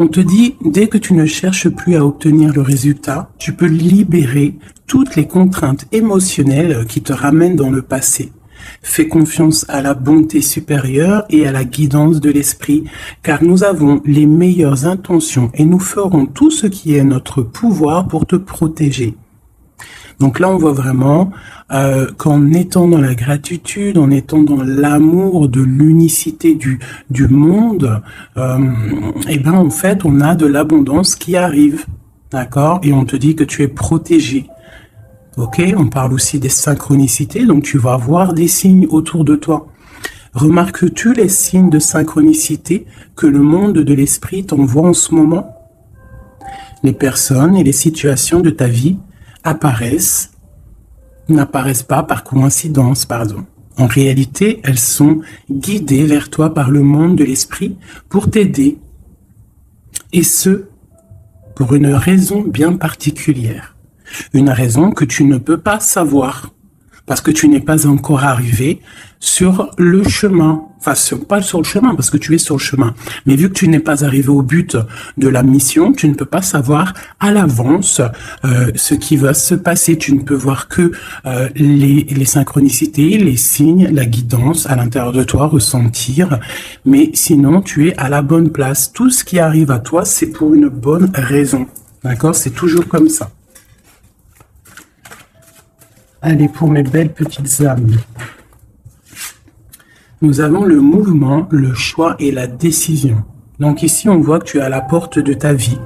On te dit, dès que tu ne cherches plus à obtenir le résultat, tu peux libérer toutes les contraintes émotionnelles qui te ramènent dans le passé. Fais confiance à la bonté supérieure et à la guidance de l'esprit, car nous avons les meilleures intentions et nous ferons tout ce qui est notre pouvoir pour te protéger. Donc là, on voit vraiment qu'en étant dans la gratitude, en étant dans l'amour de l'unicité du monde, et ben en fait, on a de l'abondance qui arrive, d'accord? Et on te dit que tu es protégé. Ok, on parle aussi des synchronicités, donc tu vas voir des signes autour de toi. Remarques-tu les signes de synchronicité que le monde de l'esprit t'envoie en ce moment? Les personnes et les situations de ta vie n'apparaissent pas par coïncidence, pardon. En réalité, elles sont guidées vers toi par le monde de l'esprit pour t'aider. Et ce, pour une raison bien particulière. Une raison que tu ne peux pas savoir, parce que tu n'es pas encore arrivé sur le chemin. Enfin, pas sur le chemin, parce que tu es sur le chemin. Mais vu que tu n'es pas arrivé au but de la mission, tu ne peux pas savoir à l'avance ce qui va se passer. Tu ne peux voir que les synchronicités, les signes, la guidance à l'intérieur de toi, ressentir. Mais sinon, tu es à la bonne place. Tout ce qui arrive à toi, c'est pour une bonne raison. D'accord? C'est toujours comme ça. Allez, pour mes belles petites âmes. Nous avons le mouvement, le choix et la décision. Donc ici, on voit que tu es à la porte de ta vie.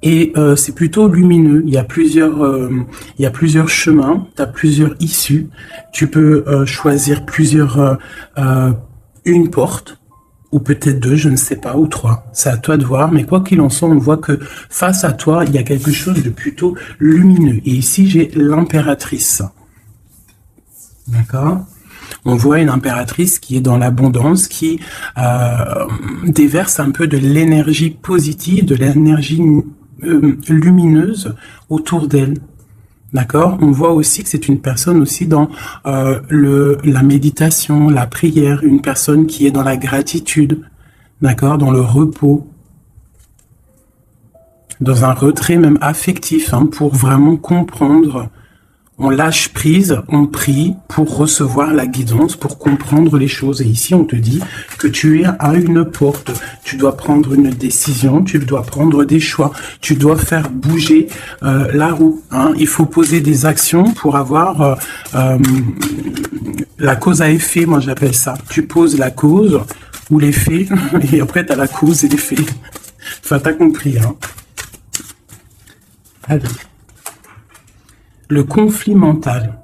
Et c'est plutôt lumineux. Il y a plusieurs chemins, tu as plusieurs issues. Tu peux choisir une porte, ou peut-être deux, je ne sais pas, ou trois. C'est à toi de voir. Mais quoi qu'il en soit, on voit que face à toi, il y a quelque chose de plutôt lumineux. Et ici, j'ai l'impératrice. D'accord? On voit une impératrice qui est dans l'abondance, qui déverse un peu de l'énergie positive, de l'énergie lumineuse autour d'elle. D'accord? On voit aussi que c'est une personne aussi dans la méditation, la prière, une personne qui est dans la gratitude, d'accord? Dans le repos, dans un retrait même affectif, hein, pour vraiment comprendre. On lâche prise, on prie pour recevoir la guidance, pour comprendre les choses. Et ici, on te dit que tu es à une porte. Tu dois prendre une décision, tu dois prendre des choix, tu dois faire bouger la roue. Hein. Il faut poser des actions pour avoir la cause à effet, moi j'appelle ça. Tu poses la cause ou l'effet, et après tu as la cause et l'effet. Enfin, t'as compris. Hein. Allez. Le conflit mental.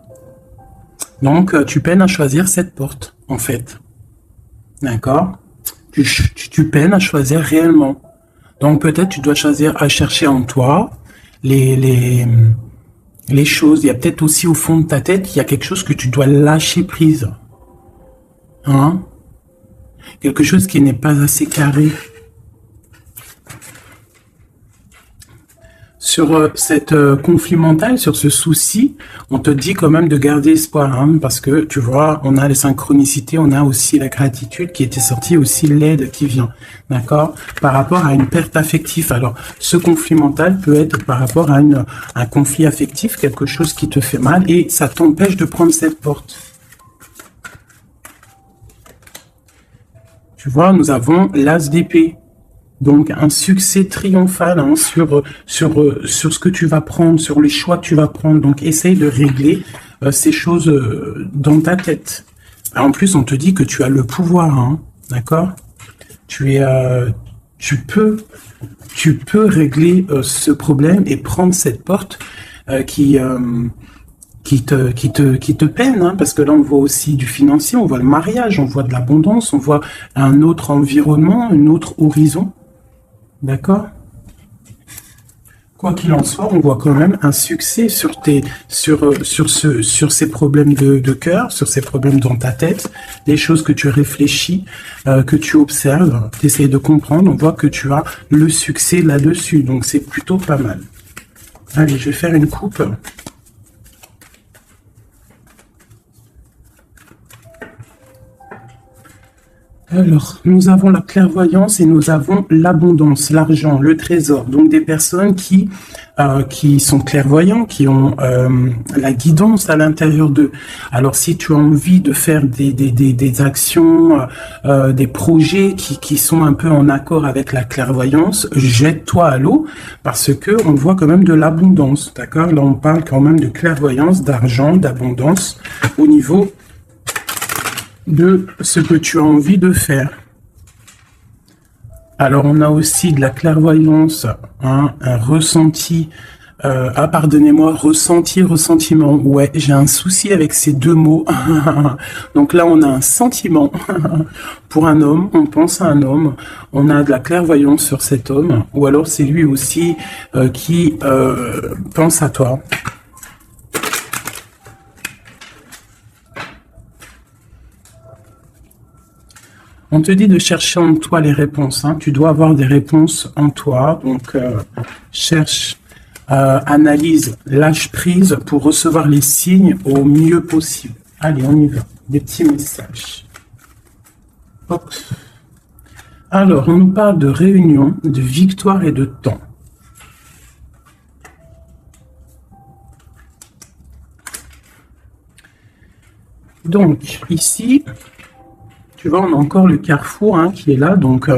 Donc, tu peines à choisir cette porte, en fait. D'accord? Tu peines à choisir réellement. Donc, peut-être tu dois choisir à chercher en toi les choses. Il y a peut-être aussi au fond de ta tête, il y a quelque chose que tu dois lâcher prise. Hein? Quelque chose qui n'est pas assez carré. Sur cette conflit mental, sur ce souci, on te dit quand même de garder espoir, hein, parce que tu vois, on a les synchronicités, on a aussi la gratitude qui était sortie, aussi l'aide qui vient, d'accord, par rapport à une perte affective. Alors, ce conflit mental peut être par rapport à un conflit affectif, quelque chose qui te fait mal, et ça t'empêche de prendre cette porte. Tu vois, nous avons l'as d'épée. Donc, un succès triomphal, hein, sur ce que tu vas prendre, sur les choix que tu vas prendre. Donc, essaye de régler ces choses dans ta tête. En plus, on te dit que tu as le pouvoir, hein, d'accord? Tu peux régler ce problème et prendre cette porte qui te peine, hein, parce que là on voit aussi du financier, on voit le mariage, on voit de l'abondance, on voit un autre environnement, un autre horizon. D'accord? Quoi qu'il en soit, on voit quand même un succès sur ces problèmes de cœur, sur ces problèmes dans ta tête, des choses que tu réfléchis, que tu observes, tu essaies de comprendre, on voit que tu as le succès là-dessus, donc c'est plutôt pas mal. Allez, je vais faire une coupe. Alors, nous avons la clairvoyance et nous avons l'abondance, l'argent, le trésor. Donc, des personnes qui sont clairvoyants, qui ont la guidance à l'intérieur d'eux. Alors, si tu as envie de faire des actions, des projets qui sont un peu en accord avec la clairvoyance, jette-toi à l'eau parce que on voit quand même de l'abondance, d'accord? Là, on parle quand même de clairvoyance, d'argent, d'abondance au niveau de ce que tu as envie de faire. Alors, on a aussi de la clairvoyance, hein, un ressenti. Pardonnez-moi, ressenti, ressentiment. Ouais, j'ai un souci avec ces deux mots. Donc là, on a un sentiment pour un homme. On pense à un homme. On a de la clairvoyance sur cet homme. Ou alors, c'est lui aussi qui pense à toi. On te dit de chercher en toi les réponses. Hein. Tu dois avoir des réponses en toi. Donc, cherche, analyse, lâche prise pour recevoir les signes au mieux possible. Allez, on y va. Des petits messages. Hop. Alors, on nous parle de réunion, de victoire et de temps. Donc, ici... Tu vois, on a encore le carrefour hein, qui est là, donc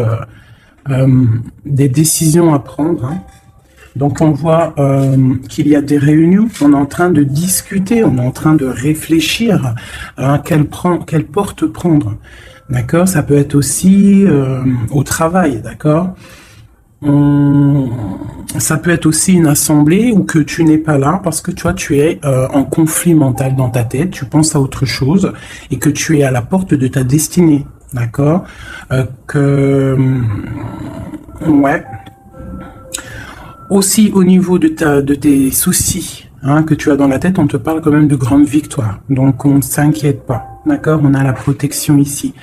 des décisions à prendre. Hein. Donc on voit qu'il y a des réunions, on est en train de discuter, on est en train de réfléchir à quelle porte prendre. D'accord? Ça peut être aussi au travail, d'accord? Ça peut être aussi une assemblée où que tu n'es pas là parce que tu es en conflit mental dans ta tête, tu penses à autre chose et que tu es à la porte de ta destinée, d'accord? Ouais. Aussi au niveau de tes soucis hein, que tu as dans la tête, on te parle quand même de grandes victoires, donc on ne s'inquiète pas. D'accord, on a la protection ici.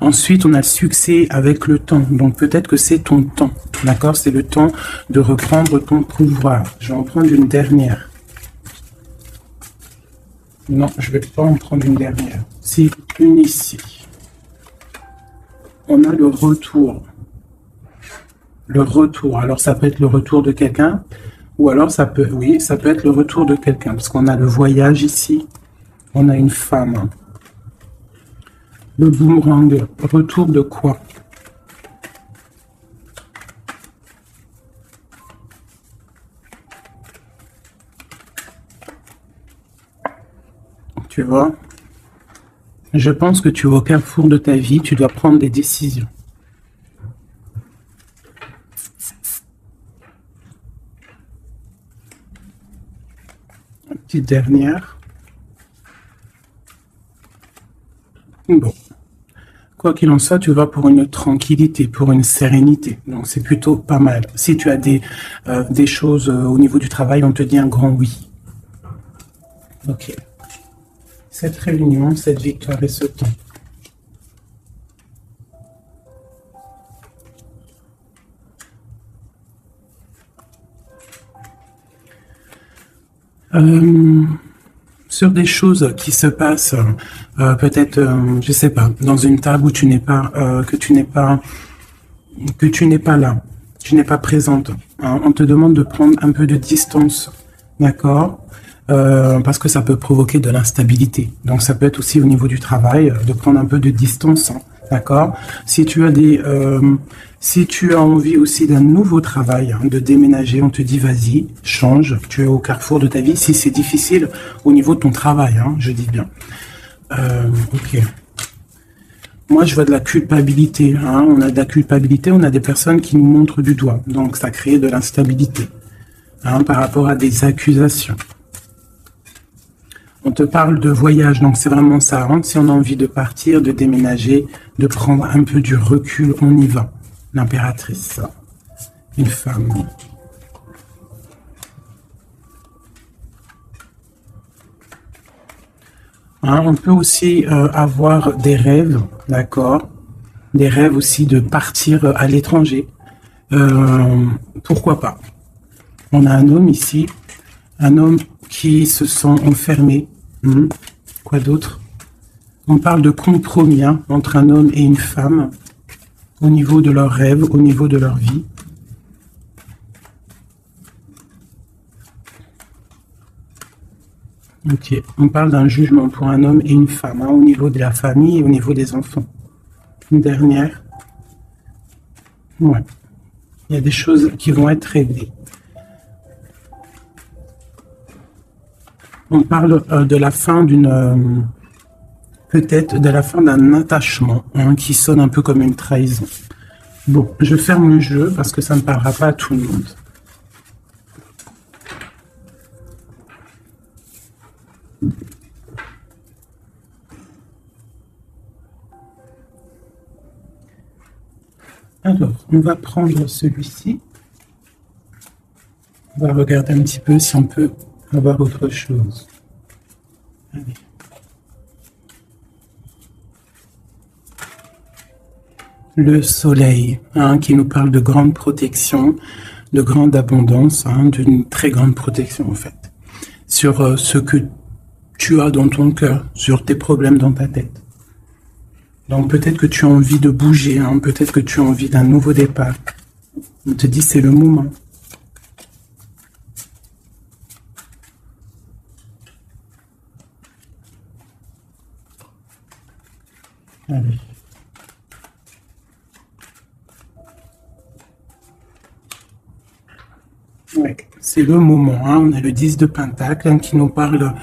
Ensuite, on a le succès avec le temps. Donc, peut-être que c'est ton temps. D'accord, c'est le temps de reprendre ton pouvoir. Je vais en prendre une dernière. Non, je ne vais pas en prendre une dernière. C'est une ici. On a le retour. Le retour. Alors, ça peut être le retour de quelqu'un. Ou alors, ça peut être le retour de quelqu'un. Parce qu'on a le voyage ici. On a une femme. Le boomerang, retour de quoi? Tu vois? Je pense que tu es au carrefour de ta vie, tu dois prendre des décisions. Une petite dernière. Bon. Quoi qu'il en soit, tu vas pour une tranquillité, pour une sérénité. Donc, c'est plutôt pas mal. Si tu as des choses au niveau du travail, on te dit un grand oui. Ok. Cette réunion, cette victoire et ce temps. Sur des choses qui se passent, peut-être, je sais pas, dans une table où tu n'es pas, que tu n'es pas là, tu n'es pas présente. Hein, on te demande de prendre un peu de distance, d'accord, parce que ça peut provoquer de l'instabilité. Donc ça peut être aussi au niveau du travail de prendre un peu de distance, hein, d'accord. Si tu as si tu as envie aussi d'un nouveau travail, hein, de déménager, on te dit vas-y, change, tu es au carrefour de ta vie. Si c'est difficile au niveau de ton travail, hein, je dis bien. Ok. Moi, je vois de la culpabilité. Hein, on a de la culpabilité, on a des personnes qui nous montrent du doigt. Donc, ça crée de l'instabilité hein, par rapport à des accusations. On te parle de voyage, donc c'est vraiment ça. Hein, si on a envie de partir, de déménager, de prendre un peu du recul, on y va. L'impératrice, une femme. Hein, on peut aussi avoir des rêves, d'accord? Des rêves aussi de partir à l'étranger. Pourquoi pas? On a un homme ici, un homme qui se sent enfermé. Quoi d'autre? On parle de compromis hein, entre un homme et une femme. au niveau de leurs rêves, au niveau de leur vie. Ok, on parle d'un jugement pour un homme et une femme, hein, au niveau de la famille et au niveau des enfants. Une dernière. Ouais. Il y a des choses qui vont être réglées. On parle de la fin d'une... peut-être de la fin d'un attachement, hein, qui sonne un peu comme une trahison. Bon, je ferme le jeu parce que ça ne parlera pas à tout le monde. Alors, on va prendre celui-ci. On va regarder un petit peu si on peut avoir autre chose. Allez. Le soleil, hein, qui nous parle de grande protection, de grande abondance, hein, d'une très grande protection en fait, sur ce que tu as dans ton cœur, sur tes problèmes dans ta tête. Donc peut-être que tu as envie de bouger, hein, peut-être que tu as envie d'un nouveau départ. On te dit c'est le moment. Allez. Ouais, c'est le moment, hein. On a le 10 de Pentacle, hein, qui nous parle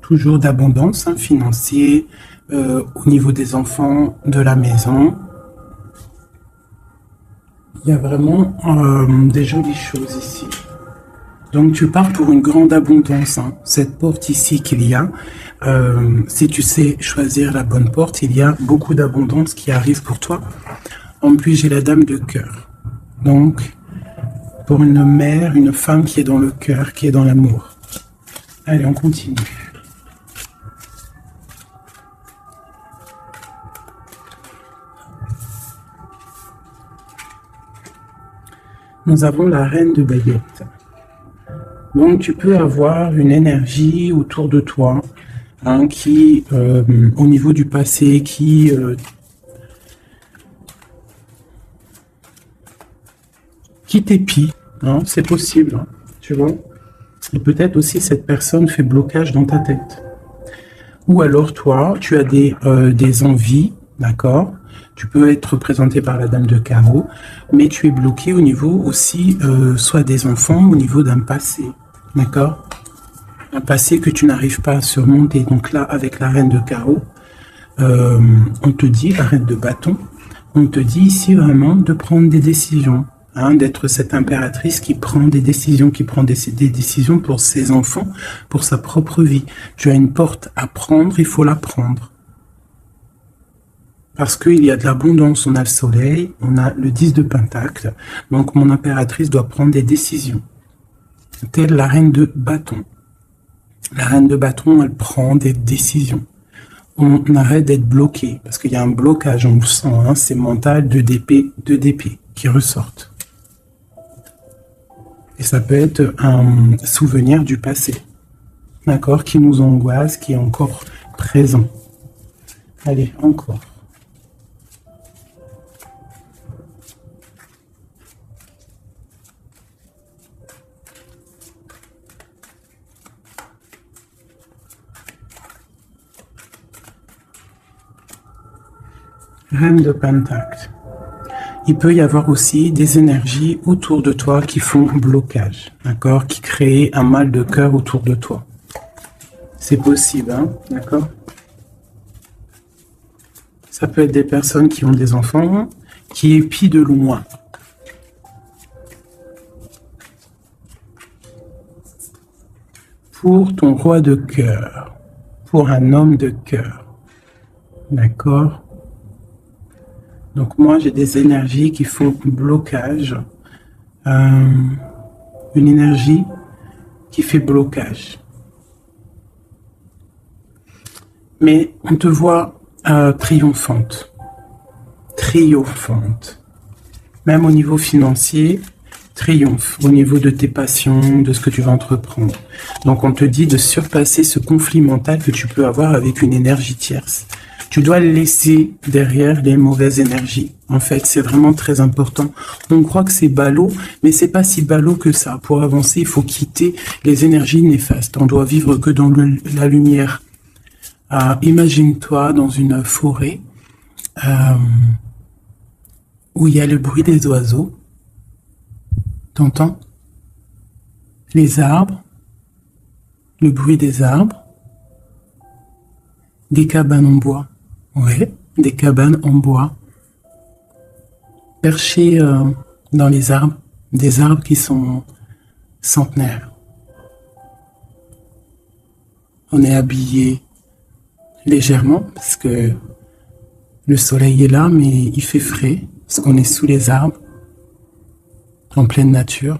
toujours d'abondance, hein, financière, au niveau des enfants, de la maison. Il y a vraiment des jolies choses ici. Donc tu pars pour une grande abondance, hein. Cette porte ici qu'il y a, si tu sais choisir la bonne porte, il y a beaucoup d'abondance qui arrive pour toi. En plus, j'ai la dame de cœur. Donc, pour une mère, une femme qui est dans le cœur, qui est dans l'amour. Allez, on continue. Nous avons la reine de baguettes. Donc, tu peux avoir une énergie autour de toi, hein, qui, au niveau du passé, qui t'épie, hein, c'est possible, hein, tu vois. Et peut-être aussi cette personne fait blocage dans ta tête. Ou alors toi, tu as des envies, d'accord. Tu peux être représenté par la dame de carreau, mais tu es bloqué au niveau aussi, soit des enfants, au niveau d'un passé, d'accord. Un passé que tu n'arrives pas à surmonter. Donc là, avec la reine de carreau, on te dit, la reine de bâton, on te dit ici vraiment de prendre des décisions, hein, d'être cette impératrice qui prend des décisions, qui prend des décisions pour ses enfants, pour sa propre vie. Tu as une porte à prendre, il faut la prendre. Parce qu'il y a de l'abondance, on a le soleil, on a le 10 de Pentacle, donc mon impératrice doit prendre des décisions. Telle la reine de bâton. La reine de bâton, elle prend des décisions. On arrête d'être bloqué, parce qu'il y a un blocage, on le sent, hein, c'est mental, 2 d'épée qui ressortent. Et ça peut être un souvenir du passé, d'accord, qui nous angoisse, qui est encore présent. Allez, encore. Reine de Pentacle. Il peut y avoir aussi des énergies autour de toi qui font blocage, d'accord, qui créent un mal de cœur autour de toi. C'est possible, hein, d'accord. Ça peut être des personnes qui ont des enfants, qui épient de loin. Pour ton roi de cœur, pour un homme de cœur, d'accord. Donc moi, j'ai des énergies qui font blocage. Une énergie qui fait blocage. Mais on te voit triomphante. Triomphante. Même au niveau financier, triomphe. Au niveau de tes passions, de ce que tu vas entreprendre. Donc on te dit de surpasser ce conflit mental que tu peux avoir avec une énergie tierce. Tu dois laisser derrière les mauvaises énergies. En fait, c'est vraiment très important. On croit que c'est ballot, mais c'est pas si ballot que ça. Pour avancer, il faut quitter les énergies néfastes. On doit vivre que dans la lumière. Imagine-toi dans une forêt où il y a le bruit des oiseaux. T'entends? Les arbres, le bruit des arbres, des cabanes en bois. Ouais, des cabanes en bois. Perchées dans les arbres, des arbres qui sont centenaires. On est habillé légèrement parce que le soleil est là, mais il fait frais parce qu'on est sous les arbres, en pleine nature.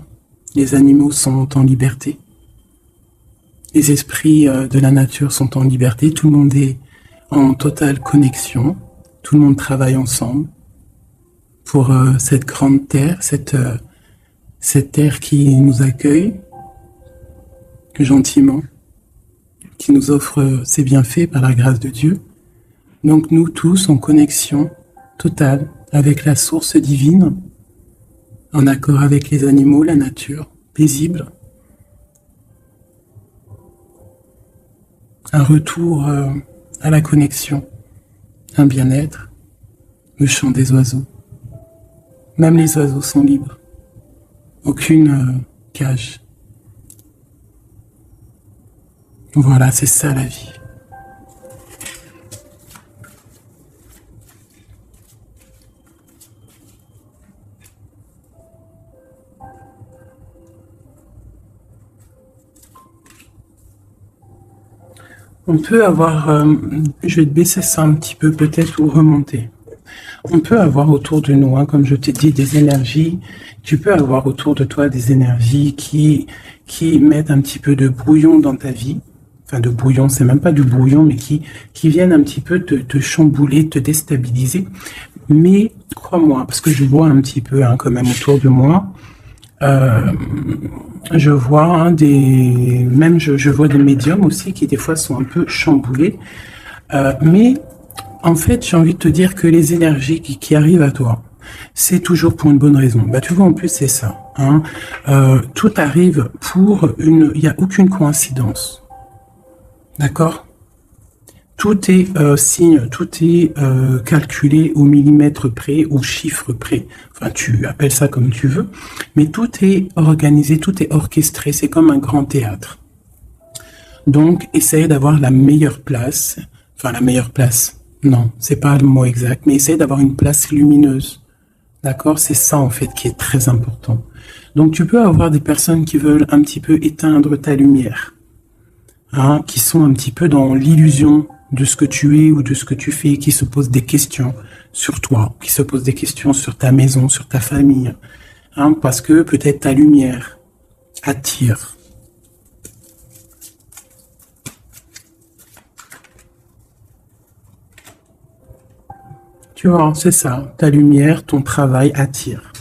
Les animaux sont en liberté. Les esprits de la nature sont en liberté. Tout le monde est en totale connexion. Tout le monde travaille ensemble pour cette grande terre, cette terre qui nous accueille gentiment, qui nous offre ses bienfaits par la grâce de Dieu. Donc nous tous en connexion totale avec la source divine, en accord avec les animaux, la nature, paisible. Un retour à la connexion, un bien-être, le chant des oiseaux. Même les oiseaux sont libres. Aucune cage. Voilà, c'est ça la vie. On peut avoir, je vais te baisser ça un petit peu peut-être ou remonter. On peut avoir autour de nous, comme je t'ai dit, des énergies. Tu peux avoir autour de toi des énergies qui mettent un petit peu de brouillon dans ta vie. Enfin, de brouillon, c'est même pas du brouillon, mais qui viennent un petit peu te chambouler, te déstabiliser. Mais crois-moi, parce que je vois un petit peu quand même autour de moi, je vois je vois des médiums aussi qui des fois sont un peu chamboulés. Mais en fait, j'ai envie de te dire que les énergies qui arrivent à toi, c'est toujours pour une bonne raison. Tu vois, en plus, c'est ça. Tout arrive il n'y a aucune coïncidence. D'accord? Tout est signe, tout est calculé au millimètre près, au chiffre près. Enfin, tu appelles ça comme tu veux. Mais tout est organisé, tout est orchestré. C'est comme un grand théâtre. Donc, essaye d'avoir la meilleure place. Enfin, la meilleure place. Non, c'est pas le mot exact. Mais essaye d'avoir une place lumineuse. D'accord? C'est ça, en fait, qui est très important. Donc, tu peux avoir des personnes qui veulent un petit peu éteindre ta lumière. Qui sont un petit peu dans l'illusion de ce que tu es ou de ce que tu fais, qui se posent des questions sur toi, qui se posent des questions sur ta maison, sur ta famille, parce que peut-être ta lumière attire. Tu vois, c'est ça, ta lumière, ton travail attire.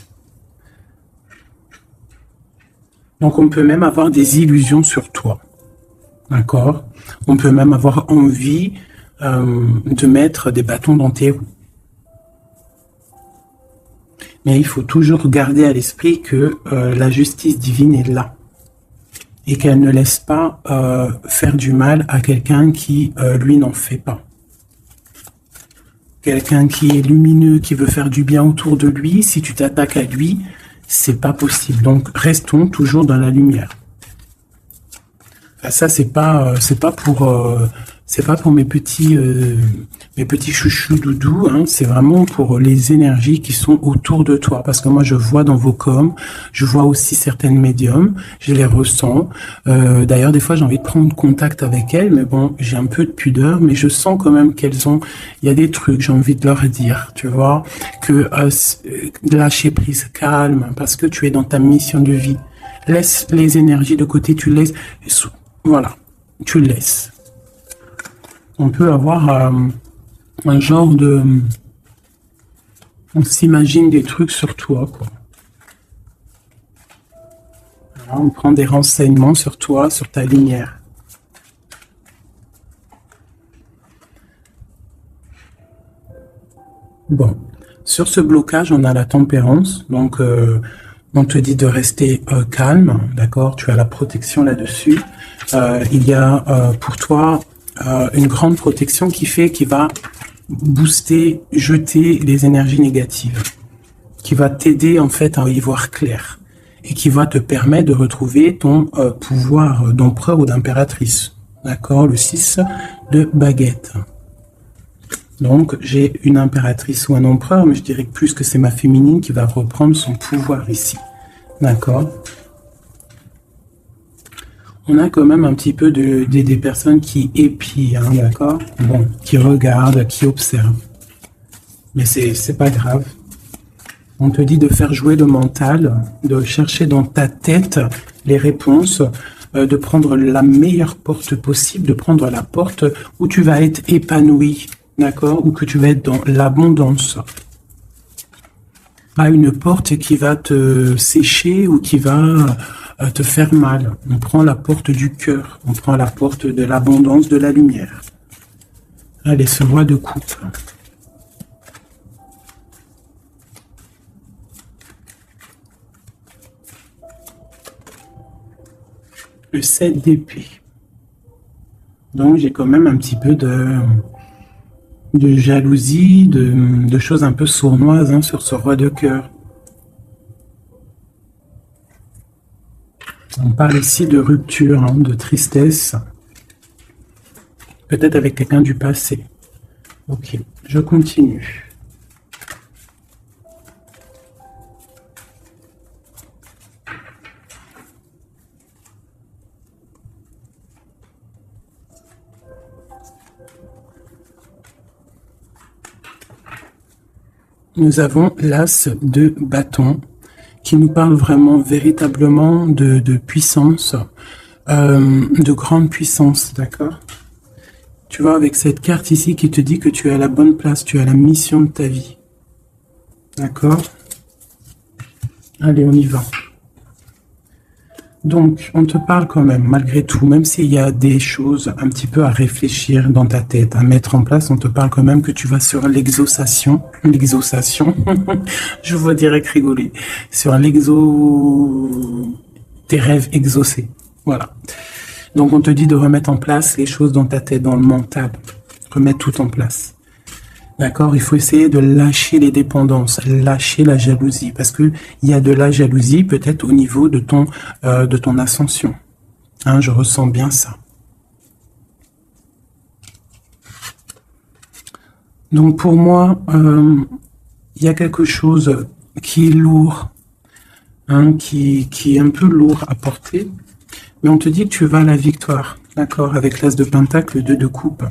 Donc on peut même avoir des illusions sur toi. D'accord? On peut même avoir envie de mettre des bâtons dans tes roues. Mais il faut toujours garder à l'esprit que la justice divine est là. Et qu'elle ne laisse pas faire du mal à quelqu'un qui, lui, n'en fait pas. Quelqu'un qui est lumineux, qui veut faire du bien autour de lui, si tu t'attaques à lui, c'est pas possible. Donc, restons toujours dans la lumière. Ça, c'est pas pour mes petits chouchous doudous, c'est vraiment pour les énergies qui sont autour de toi. Parce que moi, je vois dans vos coms, je vois aussi certaines médiums, je les ressens. D'ailleurs, des fois, j'ai envie de prendre contact avec elles, mais bon, j'ai un peu de pudeur, mais je sens quand même il y a des trucs, j'ai envie de leur dire, tu vois, que lâcher prise, calme, parce que tu es dans ta mission de vie. Laisse les énergies de côté, tu laisses. Voilà, tu le laisses. On peut avoir un genre de... On s'imagine des trucs sur toi, quoi. Voilà, on prend des renseignements sur toi, sur ta lumière. Bon, sur ce blocage, on a la tempérance. Donc, on te dit de rester calme, d'accord? Tu as la protection là-dessus. Il y a pour toi une grande protection qui va booster, jeter les énergies négatives, qui va t'aider en fait à y voir clair et qui va te permettre de retrouver ton pouvoir d'empereur ou d'impératrice. D'accord? Le 6 de baguette. Donc, j'ai une impératrice ou un empereur, mais je dirais plus que c'est ma féminine qui va reprendre son pouvoir ici. D'accord? On a quand même un petit peu des personnes qui épient, hein, d'accord? Bon, qui regardent, qui observent. Mais c'est pas grave. On te dit de faire jouer le mental, de chercher dans ta tête les réponses, de prendre la meilleure porte possible, de prendre la porte où tu vas être épanoui, d'accord, ou que tu vas être dans l'abondance. Pas une porte qui va te sécher ou qui va te faire mal. On prend la porte du cœur, on prend la porte de l'abondance, de la lumière. Allez, ce roi de coupe. Le 7 d'épée. Donc j'ai quand même un petit peu de jalousie, de choses un peu sournoises hein, sur ce roi de cœur. On parle ici de rupture, hein, de tristesse. Peut-être avec quelqu'un du passé. Ok, je continue. Nous avons l'as de bâton qui nous parle vraiment véritablement de puissance, de grande puissance, d'accord? Tu vois, avec cette carte ici qui te dit que tu es à la bonne place, tu as la mission de ta vie. D'accord? Allez, on y va. Donc, on te parle quand même, malgré tout, même s'il y a des choses un petit peu à réfléchir dans ta tête, à mettre en place, on te parle quand même que tu vas sur l'exaucation, je vois direct rigoler, sur tes rêves exaucés, voilà. Donc, on te dit de remettre en place les choses dans ta tête, dans le mental, remettre tout en place. D'accord, il faut essayer de lâcher les dépendances, lâcher la jalousie, parce que il y a de la jalousie peut-être au niveau de ton ascension. Hein, je ressens bien ça. Donc pour moi, il y a quelque chose qui est lourd, hein, qui est un peu lourd à porter, mais on te dit que tu vas à la victoire, d'accord, avec l'as de pentacle, le 2 de coupe.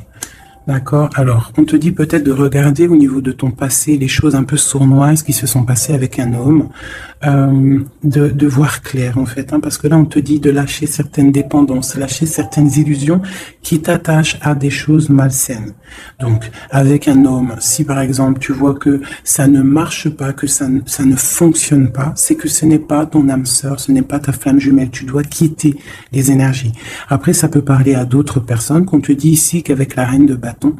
D'accord. Alors, on te dit peut-être de regarder au niveau de ton passé les choses un peu sournoises qui se sont passées avec un homme, de voir clair en fait, hein, parce que là on te dit de lâcher certaines dépendances, lâcher certaines illusions qui t'attachent à des choses malsaines. Donc, avec un homme, si par exemple tu vois que ça ne marche pas, que ça ne fonctionne pas, c'est que ce n'est pas ton âme sœur, ce n'est pas ta flamme jumelle. Tu dois quitter les énergies. Après, ça peut parler à d'autres personnes qu'on te dit ici qu'avec la reine de bâton,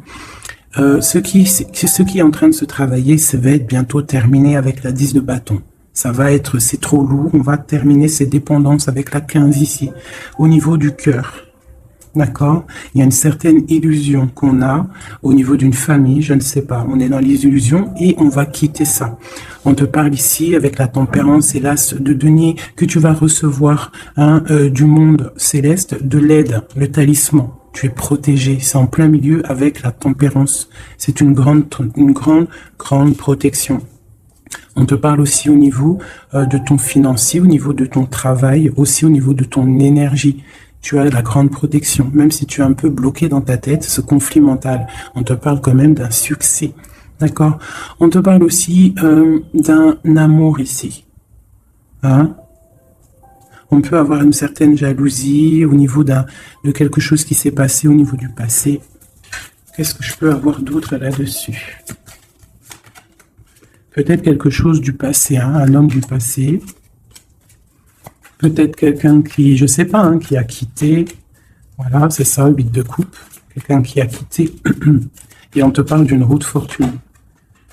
ce qui est en train de se travailler, ça va être bientôt terminé avec la 10 de bâton. Ça va être, c'est trop lourd, on va terminer ces dépendances avec la 15 ici, au niveau du cœur. D'accord? Il y a une certaine illusion qu'on a au niveau d'une famille, je ne sais pas. On est dans les illusions et on va quitter ça. On te parle ici avec la tempérance et l'as de denier que tu vas recevoir hein, du monde céleste, de l'aide, le talisman. Tu es protégé, c'est en plein milieu avec la tempérance. C'est une grande protection. On te parle aussi au niveau de ton financier, au niveau de ton travail, aussi au niveau de ton énergie. Tu as la grande protection, même si tu es un peu bloqué dans ta tête, ce conflit mental. On te parle quand même d'un succès, d'accord? On te parle aussi d'un amour ici. Hein? On peut avoir une certaine jalousie au niveau de quelque chose qui s'est passé au niveau du passé. Qu'est-ce que je peux avoir d'autre là-dessus? Peut-être quelque chose du passé, hein, un homme du passé. Peut-être quelqu'un qui, je sais pas, hein, qui a quitté. Voilà, c'est ça, 8 de coupe. Quelqu'un qui a quitté. Et on te parle d'une route fortune.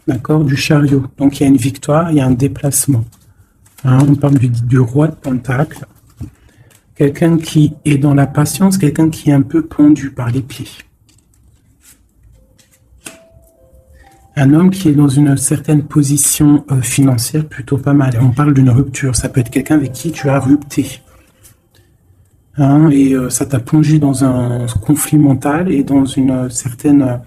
d'accord, du chariot. Donc il y a une victoire, il y a un déplacement. Hein, on parle du roi de Pentacle. Quelqu'un qui est dans la patience, quelqu'un qui est un peu pendu par les pieds. Un homme qui est dans une certaine position financière plutôt pas mal. On parle d'une rupture. Ça peut être quelqu'un avec qui tu as rupté. Hein, et ça t'a plongé dans un conflit mental et dans une certaine...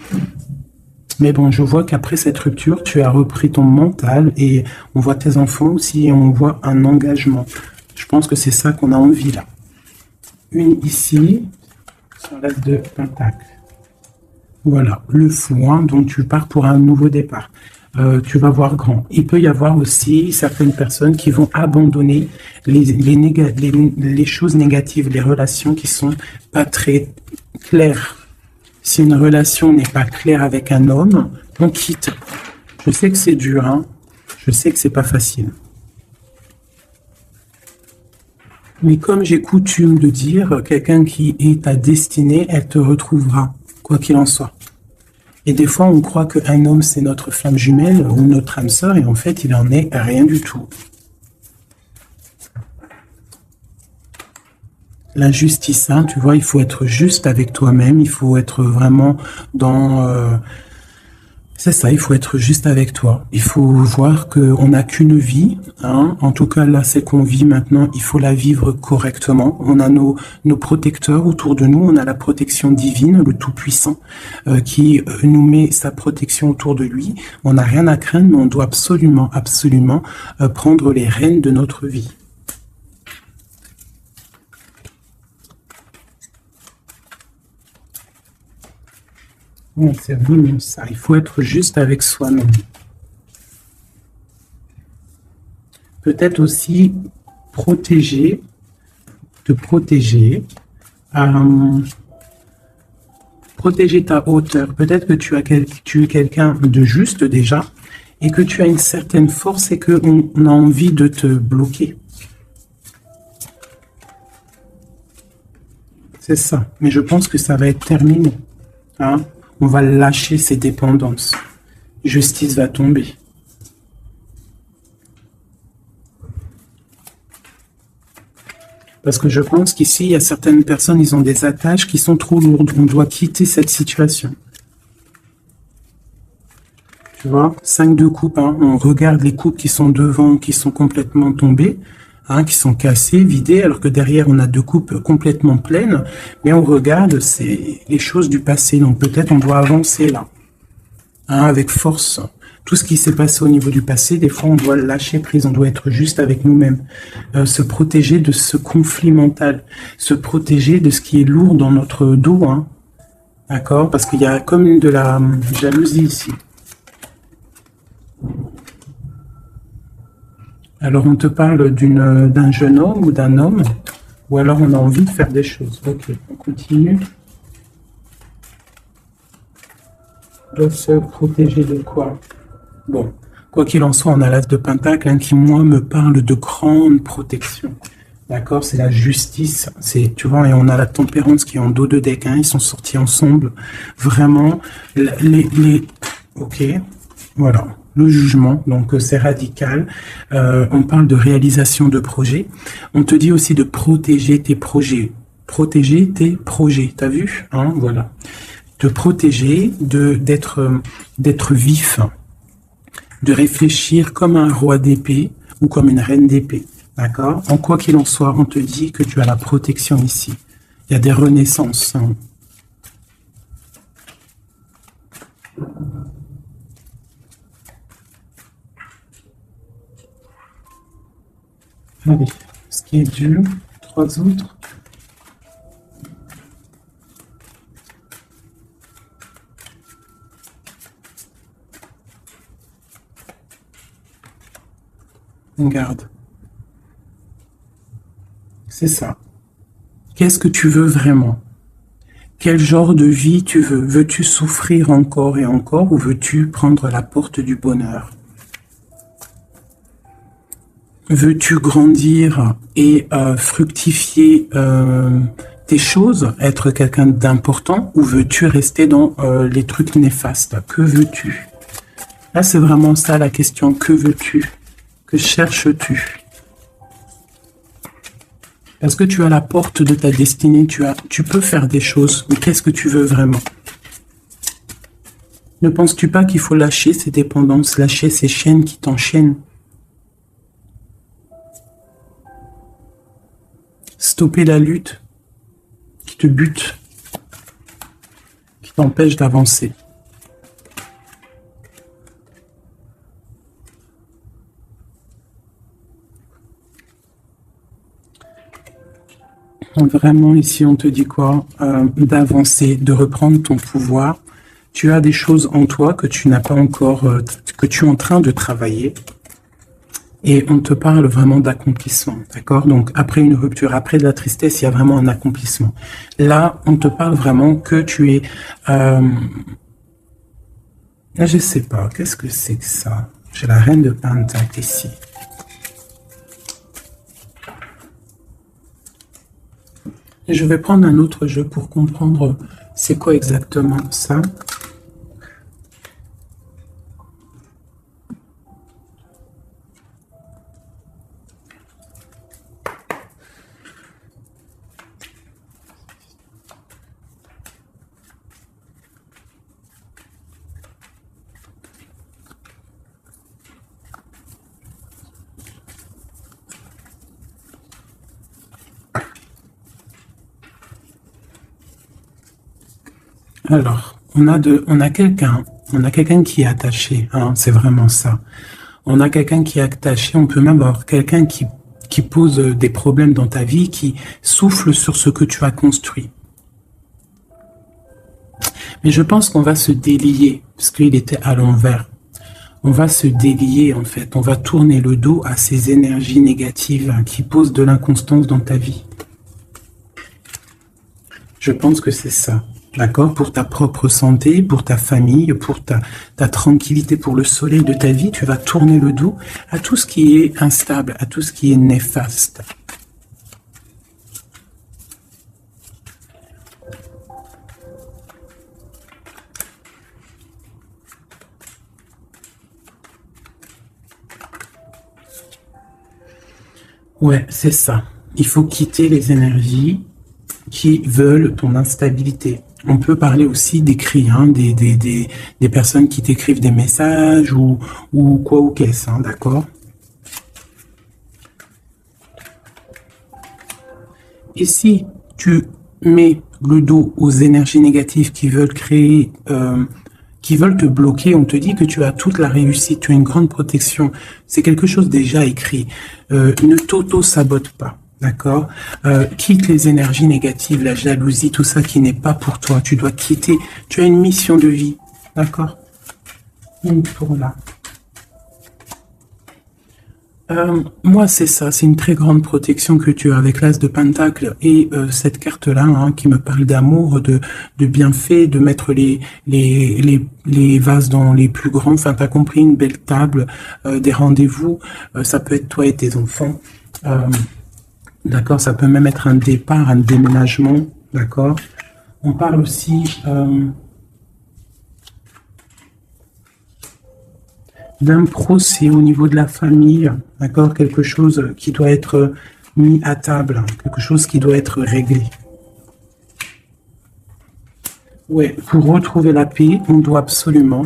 Mais bon, je vois qu'après cette rupture, tu as repris ton mental et on voit tes enfants aussi et on voit un engagement. Je pense que c'est ça qu'on a envie là. Une ici, sur l'as de Pentacle. Voilà, le fou, hein, donc tu pars pour un nouveau départ. Tu vas voir grand. Il peut y avoir aussi certaines personnes qui vont abandonner les choses négatives, les relations qui sont pas très claires. Si une relation n'est pas claire avec un homme, on quitte. Je sais que c'est dur, hein. Je sais que c'est pas facile. Mais comme j'ai coutume de dire, quelqu'un qui est ta destinée, elle te retrouvera, quoi qu'il en soit. Et des fois, on croit qu'un homme, c'est notre flamme jumelle ou notre âme sœur, et en fait, il en est rien du tout. La justice, hein, tu vois, il faut être juste avec toi-même, il faut être vraiment dans... c'est ça, il faut être juste avec toi. Il faut voir qu'on n'a qu'une vie, hein. En tout cas, là, c'est qu'on vit maintenant, il faut la vivre correctement. On a nos protecteurs autour de nous, on a la protection divine, le Tout-Puissant, qui nous met sa protection autour de lui. On n'a rien à craindre, mais on doit absolument, absolument prendre les rênes de notre vie. C'est vraiment ça, il faut être juste avec soi-même. Peut-être aussi protéger, te protéger, protéger ta hauteur. Peut-être que tu es quelqu'un de juste déjà, et que tu as une certaine force et qu'on a envie de te bloquer. C'est ça, mais je pense que ça va être terminé. Hein? On va lâcher ces dépendances. Justice va tomber. Parce que je pense qu'ici, il y a certaines personnes, ils ont des attaches qui sont trop lourdes. On doit quitter cette situation. Tu vois, 5 de coupe, hein, on regarde les coupes qui sont devant, qui sont complètement tombées. Hein, qui sont cassées, vidées, alors que derrière on a 2 coupes complètement pleines, mais on regarde, c'est les choses du passé, donc peut-être on doit avancer là, hein, avec force. Tout ce qui s'est passé au niveau du passé, des fois on doit lâcher prise, on doit être juste avec nous-mêmes, se protéger de ce conflit mental, se protéger de ce qui est lourd dans notre dos, hein, d'accord, parce qu'il y a comme de la jalousie ici. Alors, on te parle d'un jeune homme ou d'un homme, ou alors on a envie de faire des choses. Ok, on continue. De se protéger de quoi? Bon, quoi qu'il en soit, on a l'as de Pentacle hein, qui, moi, me parle de grande protection. D'accord, c'est la justice. C'est, tu vois, et on a la tempérance qui est en dos de deck. Hein, ils sont sortis ensemble. Vraiment, ok, voilà. Le jugement, donc c'est radical. On parle de réalisation de projets. On te dit aussi de protéger tes projets. Protéger tes projets, t'as vu hein, voilà. De protéger, d'être vif, de réfléchir comme un roi d'épée ou comme une reine d'épée. D'accord? En quoi qu'il en soit, on te dit que tu as la protection ici. Il y a des renaissances. Hein. Allez, ce qui est dur, 3 autres. Regarde. C'est ça. Qu'est-ce que tu veux vraiment? Quel genre de vie tu veux? Veux-tu souffrir encore et encore ou veux-tu prendre la porte du bonheur? Veux-tu grandir et fructifier tes choses, être quelqu'un d'important ou veux-tu rester dans les trucs néfastes? Que veux-tu? Là, c'est vraiment ça la question. Que veux-tu? Que cherches-tu? Parce que tu as la porte de ta destinée, tu peux faire des choses, mais qu'est-ce que tu veux vraiment? Ne penses-tu pas qu'il faut lâcher ces dépendances, lâcher ces chaînes qui t'enchaînent? Stopper la lutte qui te bute, qui t'empêche d'avancer. Vraiment, ici, on te dit quoi? D'avancer, de reprendre ton pouvoir. Tu as des choses en toi que tu n'as pas encore, que tu es en train de travailler. Et on te parle vraiment d'accomplissement, d'accord? Donc, après une rupture, après de la tristesse, il y a vraiment un accomplissement. Là, on te parle vraiment que tu es... je sais pas, qu'est-ce que c'est que ça? J'ai la reine de Pentacle ici. Et je vais prendre un autre jeu pour comprendre c'est quoi exactement ça. Alors, on a quelqu'un qui est attaché, hein, c'est vraiment ça. On a quelqu'un qui est attaché, on peut même avoir quelqu'un qui pose des problèmes dans ta vie, qui souffle sur ce que tu as construit. Mais je pense qu'on va se délier, parce qu'il était à l'envers. On va se délier, en fait. On va tourner le dos à ces énergies négatives qui posent de l'inconstance dans ta vie. Je pense que c'est ça. D'accord? Pour ta propre santé, pour ta famille, pour ta tranquillité, pour le soleil de ta vie, tu vas tourner le dos à tout ce qui est instable, à tout ce qui est néfaste. Ouais, c'est ça. Il faut quitter les énergies qui veulent ton instabilité. On peut parler aussi d'écrits, hein, des personnes qui t'écrivent des messages ou quoi ou qu'est-ce, hein, d'accord? Et si tu mets le dos aux énergies négatives qui veulent créer, qui veulent te bloquer, on te dit que tu as toute la réussite, tu as une grande protection. C'est quelque chose déjà écrit. Ne t'auto-sabote pas. D'accord? Quitte les énergies négatives, la jalousie, tout ça qui n'est pas pour toi. Tu dois quitter. Tu as une mission de vie. D'accord? Pour là. Moi, c'est ça. C'est une très grande protection que tu as avec l'As de Pentacle et cette carte-là, hein, qui me parle d'amour, de bienfaits, de mettre les vases dans les plus grands. Enfin, t'as compris, une belle table, des rendez-vous. Ça peut être toi et tes enfants. D'accord, ça peut même être un départ, un déménagement, d'accord. On parle aussi d'un procès au niveau de la famille, d'accord, quelque chose qui doit être mis à table, quelque chose qui doit être réglé. Ouais, pour retrouver la paix, on doit absolument...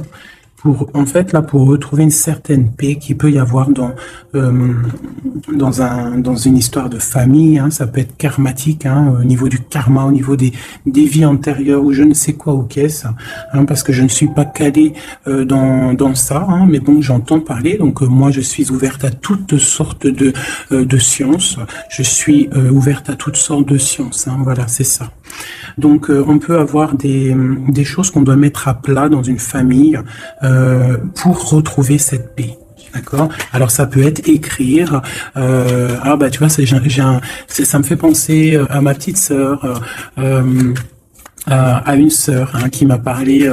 En fait, là, pour retrouver une certaine paix qu'il peut y avoir dans une histoire de famille, hein, ça peut être karmatique, hein, au niveau du karma, au niveau des vies antérieures, ou je ne sais quoi ou qu'est-ce, hein, parce que je ne suis pas calé dans ça, hein, mais bon, j'entends parler, donc moi, je suis ouverte à toutes sortes de sciences, je suis ouverte à toutes sortes de sciences, hein, voilà, c'est ça. Donc, on peut avoir des choses qu'on doit mettre à plat dans une famille pour retrouver cette paix. D'accord. Alors ça peut être écrire. Ah bah tu vois, ça me fait penser à ma petite sœur. À une sœur, hein, qui m'a parlé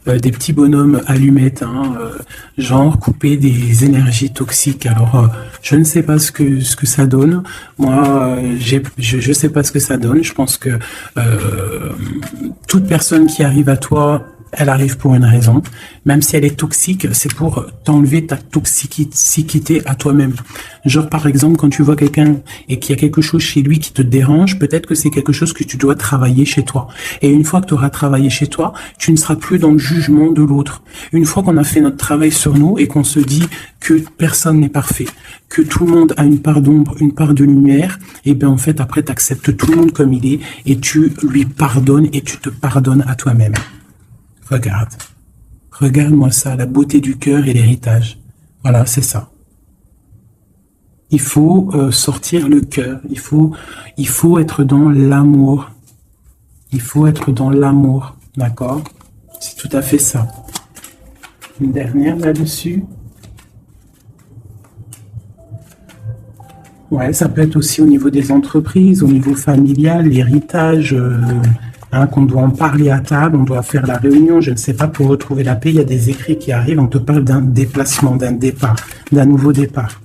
des petits bonhommes allumettes, hein, genre couper des énergies toxiques. Alors je ne sais pas ce que ça donne. Moi, je sais pas ce que ça donne. Je pense que toute personne qui arrive à toi elle arrive pour une raison. Même si elle est toxique, c'est pour t'enlever ta toxicité à toi-même. Genre, par exemple, quand tu vois quelqu'un et qu'il y a quelque chose chez lui qui te dérange, peut-être que c'est quelque chose que tu dois travailler chez toi. Et une fois que tu auras travaillé chez toi, tu ne seras plus dans le jugement de l'autre. Une fois qu'on a fait notre travail sur nous et qu'on se dit que personne n'est parfait, que tout le monde a une part d'ombre, une part de lumière, et bien en fait, après, tu acceptes tout le monde comme il est et tu lui pardonnes et tu te pardonnes à toi-même. Regarde. Regarde-moi ça, la beauté du cœur et l'héritage. Voilà, c'est ça. Il faut sortir le cœur. Il faut être dans l'amour. Il faut être dans l'amour. D'accord? C'est tout à fait ça. Une dernière là-dessus. Ouais, ça peut être aussi au niveau des entreprises, au niveau familial, l'héritage, qu'on doit en parler à table, on doit faire la réunion, je ne sais pas, pour retrouver la paix. Il y a des écrits qui arrivent, on te parle d'un déplacement, d'un départ, d'un nouveau départ.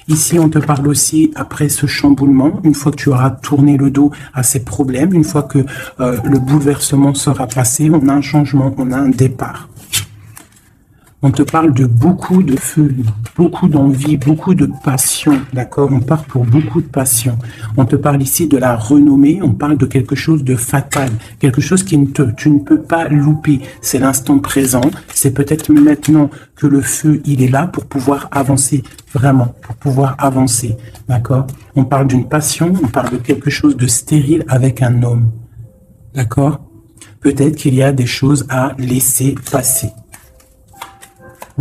Ici, on te parle aussi, après ce chamboulement, une fois que tu auras tourné le dos à ces problèmes, une fois que le bouleversement sera passé, on a un changement, on a un départ. On te parle de beaucoup de feu, beaucoup d'envie, beaucoup de passion, d'accord? On part pour beaucoup de passion. On te parle ici de la renommée, on parle de quelque chose de fatal, quelque chose tu ne peux pas louper. C'est l'instant présent, c'est peut-être maintenant que le feu, il est là pour pouvoir avancer, vraiment, pour pouvoir avancer, d'accord? On parle d'une passion, on parle de quelque chose de stérile avec un homme, d'accord? Peut-être qu'il y a des choses à laisser passer.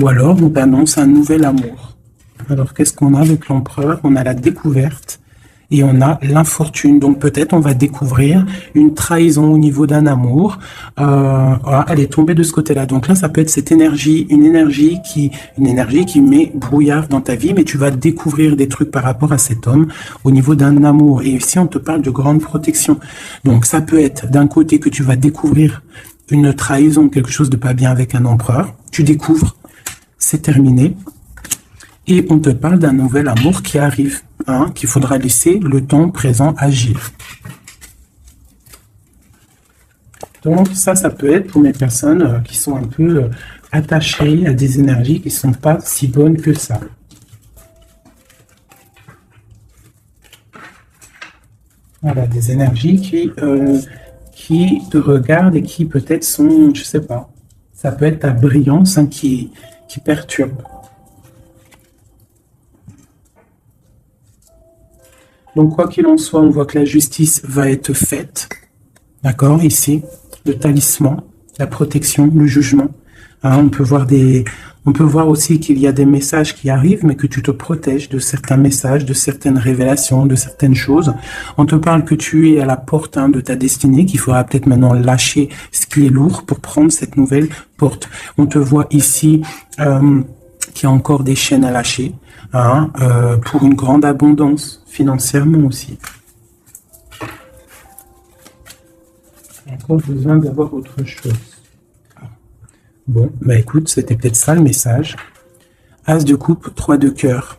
Ou alors, on t'annonce un nouvel amour. Alors, qu'est-ce qu'on a avec l'empereur? On a la découverte et on a l'infortune. Donc, peut-être on va découvrir une trahison au niveau d'un amour. Voilà, elle est tombée de ce côté-là. Donc là, ça peut être cette énergie, une énergie qui met brouillard dans ta vie, mais tu vas découvrir des trucs par rapport à cet homme au niveau d'un amour. Et ici, on te parle de grande protection. Donc, ça peut être d'un côté que tu vas découvrir une trahison, quelque chose de pas bien avec un empereur. Tu découvres. C'est terminé. Et on te parle d'un nouvel amour qui arrive, qu'il faudra laisser le temps présent agir. Donc ça peut être pour mes personnes qui sont un peu attachées à des énergies qui ne sont pas si bonnes que ça. Voilà, des énergies qui te regardent et qui peut-être sont, je sais pas, ça peut être ta brillance qui perturbe. Donc, quoi qu'il en soit, on voit que la justice va être faite. D'accord, ici, le talisman, la protection, le jugement. On peut voir aussi qu'il y a des messages qui arrivent, mais que tu te protèges de certains messages, de certaines révélations, de certaines choses. On te parle que tu es à la porte de ta destinée, qu'il faudra peut-être maintenant lâcher ce qui est lourd pour prendre cette nouvelle porte. On te voit ici qu'il y a encore des chaînes à lâcher, pour une grande abondance, financièrement aussi. Encore besoin d'avoir autre chose. Bon, bah écoute, c'était peut-être ça le message. As de coupe, 3 de cœur.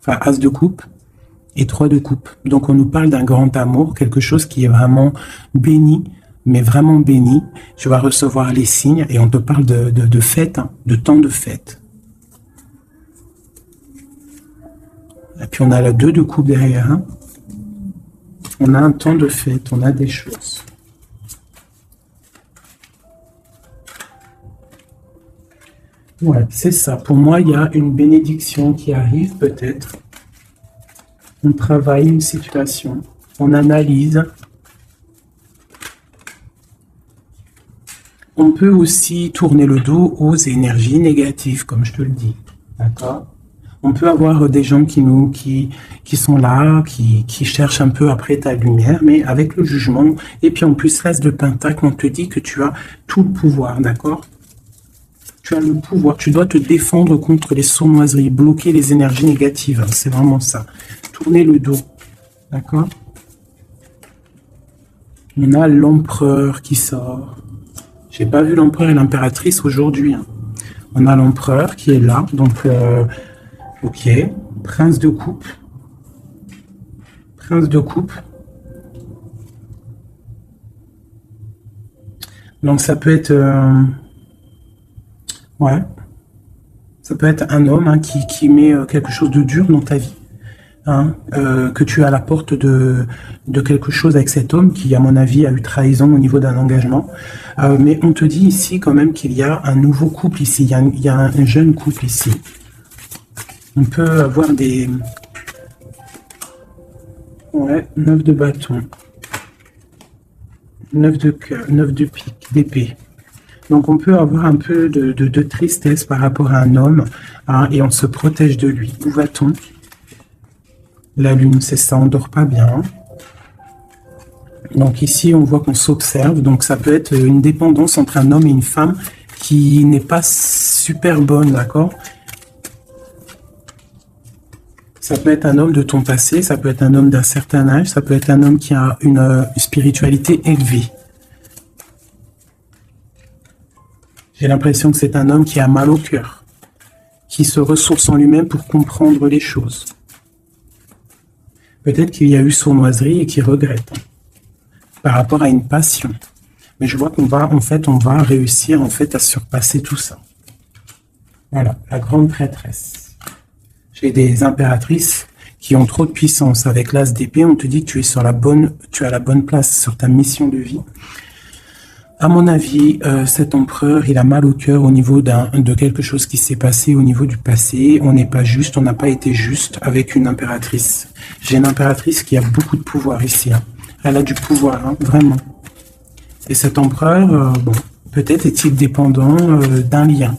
Enfin, as de coupe et 3 de coupe. Donc, on nous parle d'un grand amour, quelque chose qui est vraiment béni, mais vraiment béni. Tu vas recevoir les signes et on te parle de fête, de temps de fête. Et puis, on a la 2 de coupe derrière. On a un temps de fête, on a des choses. Ouais, c'est ça. Pour moi, il y a une bénédiction qui arrive, peut-être. On travaille une situation, on analyse. On peut aussi tourner le dos aux énergies négatives, comme je te le dis. D'accord? On peut avoir des gens qui sont là, qui cherchent un peu après ta lumière, mais avec le jugement. Et puis en plus, l'as de pentacle, on te dit que tu as tout le pouvoir, d'accord? Tu as le pouvoir, tu dois te défendre contre les sournoiseries, bloquer les énergies négatives, c'est vraiment ça. Tourner le dos, d'accord? On a l'empereur qui sort. J'ai pas vu l'empereur et l'impératrice aujourd'hui. On a l'empereur qui est là, donc ok. Prince de coupe. Prince de coupe. Donc ça peut être Ouais. Ça peut être un homme, hein, qui met quelque chose de dur dans ta vie. Hein, que tu es à la porte de quelque chose avec cet homme qui, à mon avis, a eu trahison au niveau d'un engagement. Mais on te dit ici quand même qu'il y a un nouveau couple ici. Il y a un jeune couple ici. On peut avoir des... Ouais, 9 de bâton. 9 de cœur, 9 de pique, d'épée. Donc on peut avoir un peu de tristesse par rapport à un homme, hein, et on se protège de lui. Où va-t-on? La lune, c'est ça, on dort pas bien. Donc ici, on voit qu'on s'observe. Donc ça peut être une dépendance entre un homme et une femme qui n'est pas super bonne, d'accord? Ça peut être un homme de ton passé, ça peut être un homme d'un certain âge, ça peut être un homme qui a une spiritualité élevée. J'ai l'impression que c'est un homme qui a mal au cœur, qui se ressource en lui-même pour comprendre les choses. Peut-être qu'il y a eu sournoiserie et qu'il regrette, hein, par rapport à une passion. Mais je vois qu'on va, en fait, on va réussir, en fait, à surpasser tout ça. Voilà, la grande prêtresse. J'ai des impératrices qui ont trop de puissance. Avec l'as d'épée, on te dit que tu es sur la bonne, tu as la bonne place sur ta mission de vie. À mon avis, cet empereur, il a mal au cœur au niveau de quelque chose qui s'est passé au niveau du passé. On n'est pas juste, on n'a pas été juste avec une impératrice. J'ai une impératrice qui a beaucoup de pouvoir ici, hein. Elle a du pouvoir, hein, vraiment. Et cet empereur, bon, peut-être est-il dépendant d'un lien.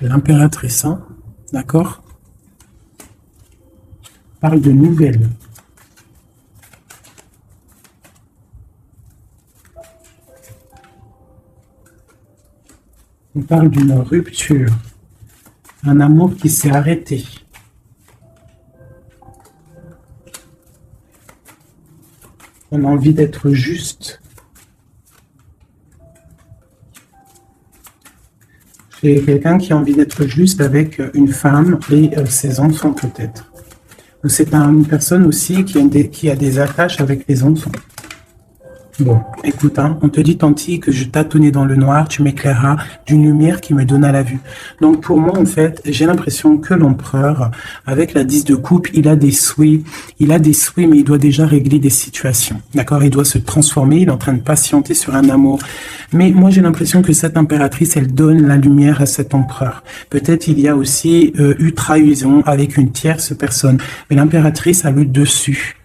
L'impératrice, hein, d'accord, parle de nouvelles. On parle d'une rupture, un amour qui s'est arrêté. On a envie d'être juste. J'ai quelqu'un qui a envie d'être juste avec une femme et ses enfants peut-être. Ou c'est une personne aussi qui a des attaches avec les enfants. Bon, écoute, hein, on te dit, Tanti, que je tâtonnais dans le noir, tu m'éclairas d'une lumière qui me donna la vue. Donc pour moi, en fait, j'ai l'impression que l'empereur, avec la 10 de coupe, il a des souhaits, mais il doit déjà régler des situations. D'accord? Il doit se transformer, il est en train de patienter sur un amour. Mais moi, j'ai l'impression que cette impératrice, elle donne la lumière à cet empereur. Peut-être il y a aussi eu trahison avec une tierce personne. Mais l'impératrice a le dessus.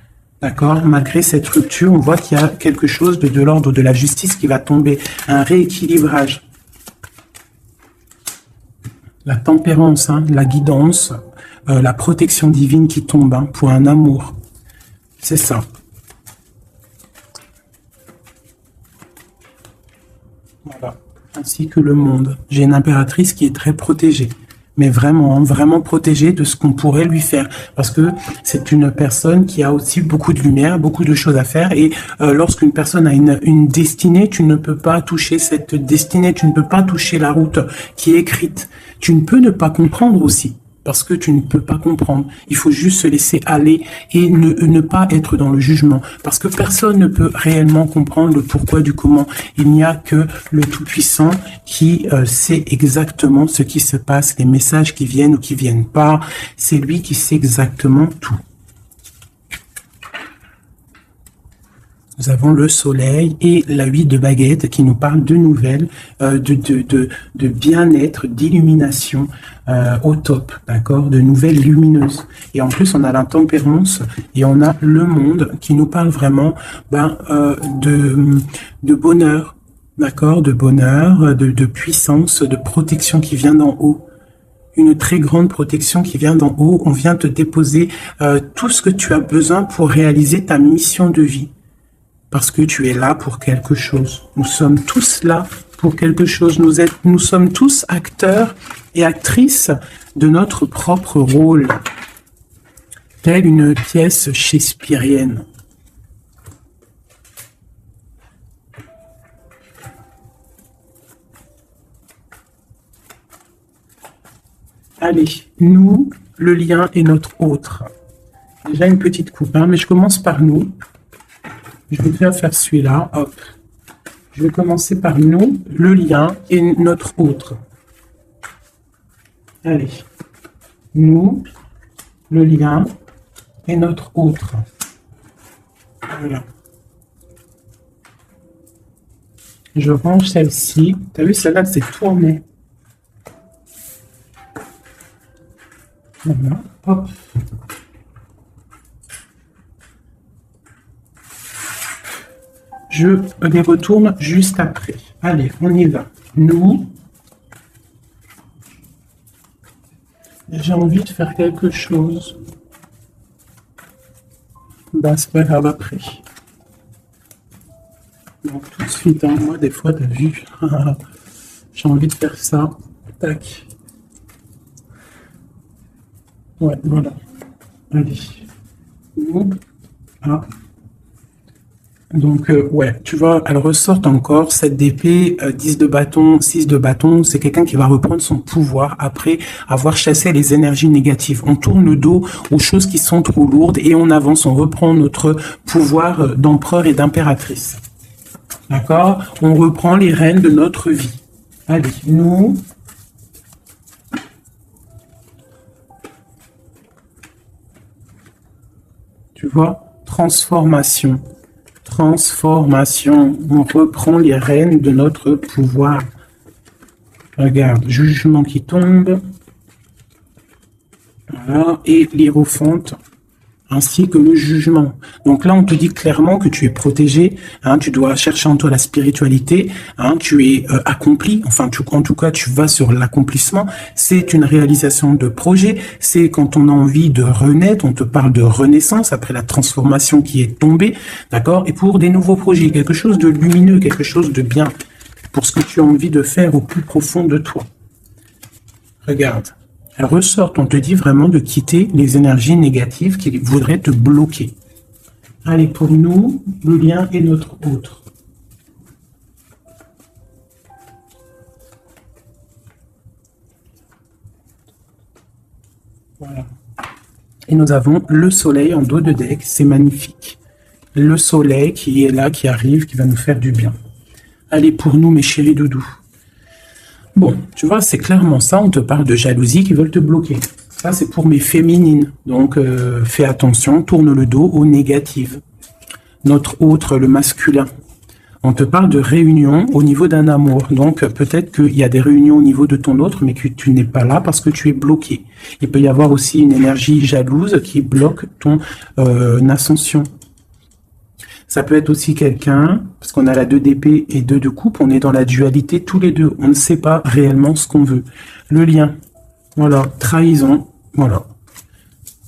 D'accord? Malgré cette rupture, on voit qu'il y a quelque chose de l'ordre de la justice qui va tomber. Un rééquilibrage. La tempérance, hein, la guidance, la protection divine qui tombe, hein, pour un amour. C'est ça. Voilà. Ainsi que le monde. J'ai une impératrice qui est très protégée. Mais vraiment, hein, vraiment protégée de ce qu'on pourrait lui faire. Parce que c'est une personne qui a aussi beaucoup de lumière, beaucoup de choses à faire. Et lorsqu'une personne a une destinée, tu ne peux pas toucher cette destinée, tu ne peux pas toucher la route qui est écrite. Tu ne peux ne pas comprendre aussi. Parce que tu ne peux pas comprendre. Il faut juste se laisser aller et ne pas être dans le jugement. Parce que personne ne peut réellement comprendre le pourquoi du comment. Il n'y a que le Tout-Puissant qui sait exactement ce qui se passe, les messages qui viennent ou qui viennent pas. C'est lui qui sait exactement tout. Nous avons le soleil et la 8 de baguette qui nous parle de nouvelles, de bien-être, d'illumination au top, d'accord, de nouvelles lumineuses. Et en plus, on a la tempérance et on a le monde qui nous parle vraiment de bonheur, d'accord, de bonheur, de puissance, de protection qui vient d'en haut. Une très grande protection qui vient d'en haut. On vient te déposer tout ce que tu as besoin pour réaliser ta mission de vie. Parce que tu es là pour quelque chose. Nous sommes tous là pour quelque chose. Nous sommes tous acteurs et actrices de notre propre rôle. Telle une pièce shakespearienne. Allez, nous, le lien est notre autre. Déjà une petite coupe, hein, mais je commence par nous. Je vais faire celui-là, hop. Je vais commencer par nous, le lien et notre autre. Allez. Nous, le lien et notre autre. Voilà. Je range celle-ci. T'as vu, celle-là, c'est tournée. Voilà. Hop. Je les retourne juste après. Allez, on y va. Nous. J'ai envie de faire quelque chose. Bah, c'est pas grave après. Donc, tout de suite, hein, moi, des fois, t'as vu, j'ai envie de faire ça. Tac. Ouais, voilà. Allez. Ah. Donc, ouais, tu vois, elle ressort encore, 7 d'épée, 10 de bâton, 6 de bâton. C'est quelqu'un qui va reprendre son pouvoir après avoir chassé les énergies négatives. On tourne le dos aux choses qui sont trop lourdes et on avance, on reprend notre pouvoir d'empereur et d'impératrice. D'accord? On reprend les rênes de notre vie. Allez, nous... Tu vois? Transformation. Transformation. On reprend les rênes de notre pouvoir. Regarde, jugement qui tombe. Voilà. Et l'hiérophante, ainsi que le jugement. Donc là, on te dit clairement que tu es protégé, hein, tu dois chercher en toi la spiritualité, hein, tu es accompli, enfin, en tout cas, tu vas sur l'accomplissement. C'est une réalisation de projet, c'est quand on a envie de renaître, on te parle de renaissance après la transformation qui est tombée, d'accord? Et pour des nouveaux projets, quelque chose de lumineux, quelque chose de bien, pour ce que tu as envie de faire au plus profond de toi. Regarde. Elle ressort, on te dit vraiment de quitter les énergies négatives qui voudraient te bloquer. Allez, pour nous, le lien est notre autre. Voilà. Et nous avons le soleil en dos de deck, c'est magnifique. Le soleil qui est là, qui arrive, qui va nous faire du bien. Allez, pour nous, mes chéris doudous. Bon, tu vois, c'est clairement ça, on te parle de jalousie qui veulent te bloquer. Ça, c'est pour mes féminines. Donc, fais attention, tourne le dos aux négatives. Notre autre, le masculin. On te parle de réunion au niveau d'un amour. Donc, peut-être qu'il y a des réunions au niveau de ton autre, mais que tu n'es pas là parce que tu es bloqué. Il peut y avoir aussi une énergie jalouse qui bloque ton ascension. Ça peut être aussi quelqu'un, parce qu'on a la 2 d'épée et 2 de coupe, on est dans la dualité tous les deux. On ne sait pas réellement ce qu'on veut. Le lien, voilà, trahison, voilà,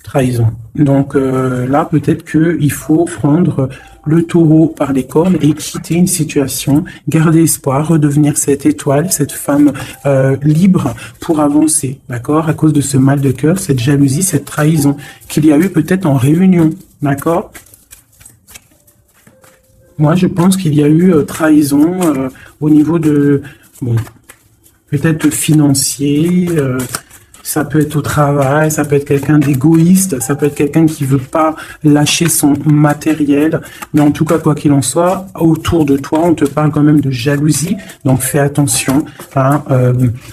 trahison. Donc là, peut-être qu'il faut prendre le taureau par les cornes et quitter une situation, garder espoir, redevenir cette étoile, cette femme libre pour avancer, d'accord? À cause de ce mal de cœur, cette jalousie, cette trahison qu'il y a eu peut-être en réunion, d'accord? Moi, je pense qu'il y a eu trahison au niveau de, bon, peut-être financier, ça peut être au travail, ça peut être quelqu'un d'égoïste, ça peut être quelqu'un qui veut pas lâcher son matériel. Mais en tout cas, quoi qu'il en soit, autour de toi, on te parle quand même de jalousie. Donc, fais attention, hein,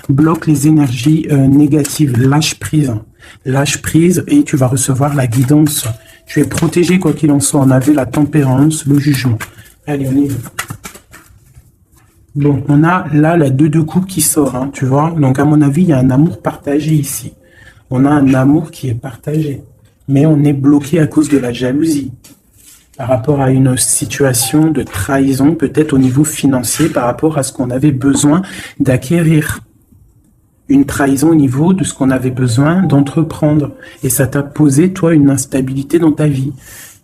bloque les énergies négatives, lâche prise. Lâche prise et tu vas recevoir la guidance. Tu es protégé quoi qu'il en soit. On avait la tempérance, le jugement. Allez, on y va. Bon, on a là la 2 de coupe qui sort, hein, tu vois. Donc, à mon avis, il y a un amour partagé ici. On a un amour qui est partagé. Mais on est bloqué à cause de la jalousie. Par rapport à une situation de trahison, peut-être au niveau financier, par rapport à ce qu'on avait besoin d'acquérir. Une trahison au niveau de ce qu'on avait besoin d'entreprendre. Et ça t'a posé, toi, une instabilité dans ta vie.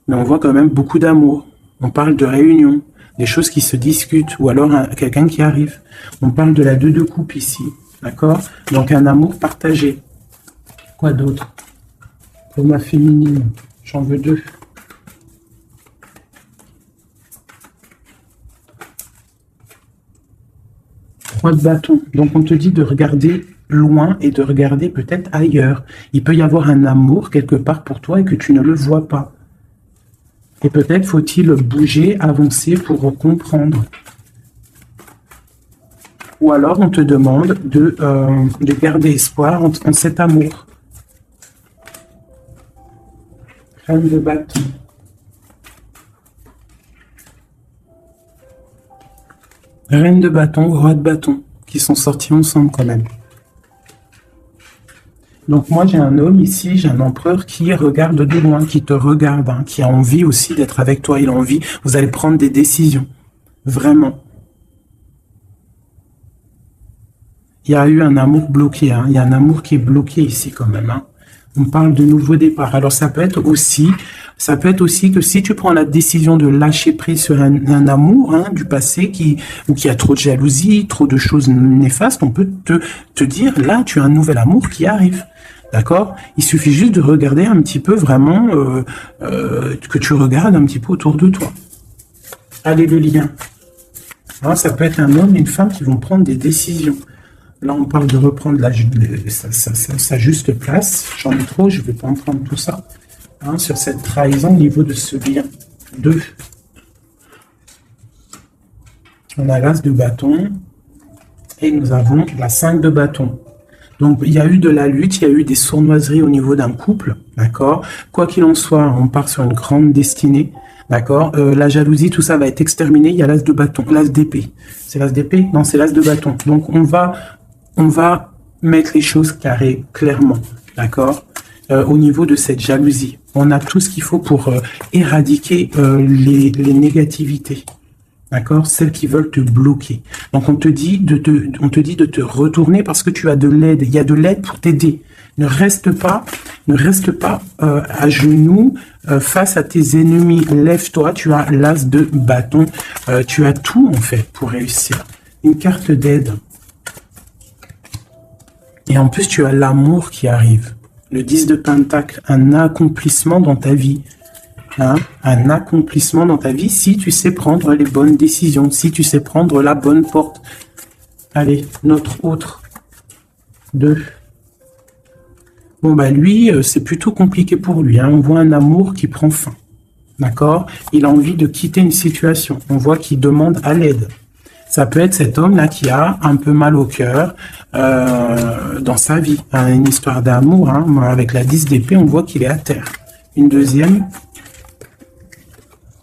Mais on voit quand même beaucoup d'amour. On parle de réunion, des choses qui se discutent, ou alors quelqu'un qui arrive. On parle de la 2 de coupe ici, d'accord? Donc un amour partagé. Quoi d'autre? Pour ma féminine, j'en veux 2. Roi de bâton. Donc on te dit de regarder loin et de regarder peut-être ailleurs. Il peut y avoir un amour quelque part pour toi et que tu ne le vois pas. Et peut-être faut-il bouger, avancer pour comprendre. Ou alors, on te demande de garder espoir en cet amour. Reine de bâton. Reine de bâton, roi de bâton, qui sont sortis ensemble quand même. Donc moi j'ai un homme ici, j'ai un empereur qui regarde de loin, qui te regarde, hein, qui a envie aussi d'être avec toi, il a envie, vous allez prendre des décisions, vraiment. Il y a eu un amour bloqué, hein, il y a un amour qui est bloqué ici quand même. Hein. On parle de nouveau départ, alors ça peut être aussi que si tu prends la décision de lâcher prise sur un amour hein, du passé ou qui a trop de jalousie, trop de choses néfastes, on peut te dire, là tu as un nouvel amour qui arrive. D'accord? Il suffit juste de regarder un petit peu vraiment, que tu regardes un petit peu autour de toi. Allez, le lien. Alors, ça peut être un homme et une femme qui vont prendre des décisions. Là, on parle de reprendre sa juste place. J'en ai trop, je ne vais pas en prendre tout ça. Hein, sur cette trahison au niveau de ce lien. 2. On a l'as de bâton. Et nous avons la 5 de bâton. Donc, il y a eu de la lutte, il y a eu des sournoiseries au niveau d'un couple, d'accord? Quoi qu'il en soit, on part sur une grande destinée, d'accord? La jalousie, tout ça va être exterminé. Il y a l'as de bâton, l'as d'épée. C'est l'as d'épée? Non, c'est l'as de bâton. Donc, on va mettre les choses carrées, clairement, d'accord? Au niveau de cette jalousie, on a tout ce qu'il faut pour éradiquer les négativités. D'accord? Celles qui veulent te bloquer. Donc, on te dit de te retourner parce que tu as de l'aide. Il y a de l'aide pour t'aider. Ne reste pas à genoux face à tes ennemis. Lève-toi, tu as l'as de bâton. Tu as tout, en fait, pour réussir. Une carte d'aide. Et en plus, tu as l'amour qui arrive. Le 10 de pentacle, un accomplissement dans ta vie. Hein, un accomplissement dans ta vie si tu sais prendre les bonnes décisions, si tu sais prendre la bonne porte. Allez, notre autre 2. Bon, bah lui, c'est plutôt compliqué pour lui. Hein. On voit un amour qui prend fin. D'accord? Il a envie de quitter une situation. On voit qu'il demande à l'aide. Ça peut être cet homme-là qui a un peu mal au cœur dans sa vie. Hein, une histoire d'amour. Hein. Avec la 10 d'épée, on voit qu'il est à terre. Une deuxième.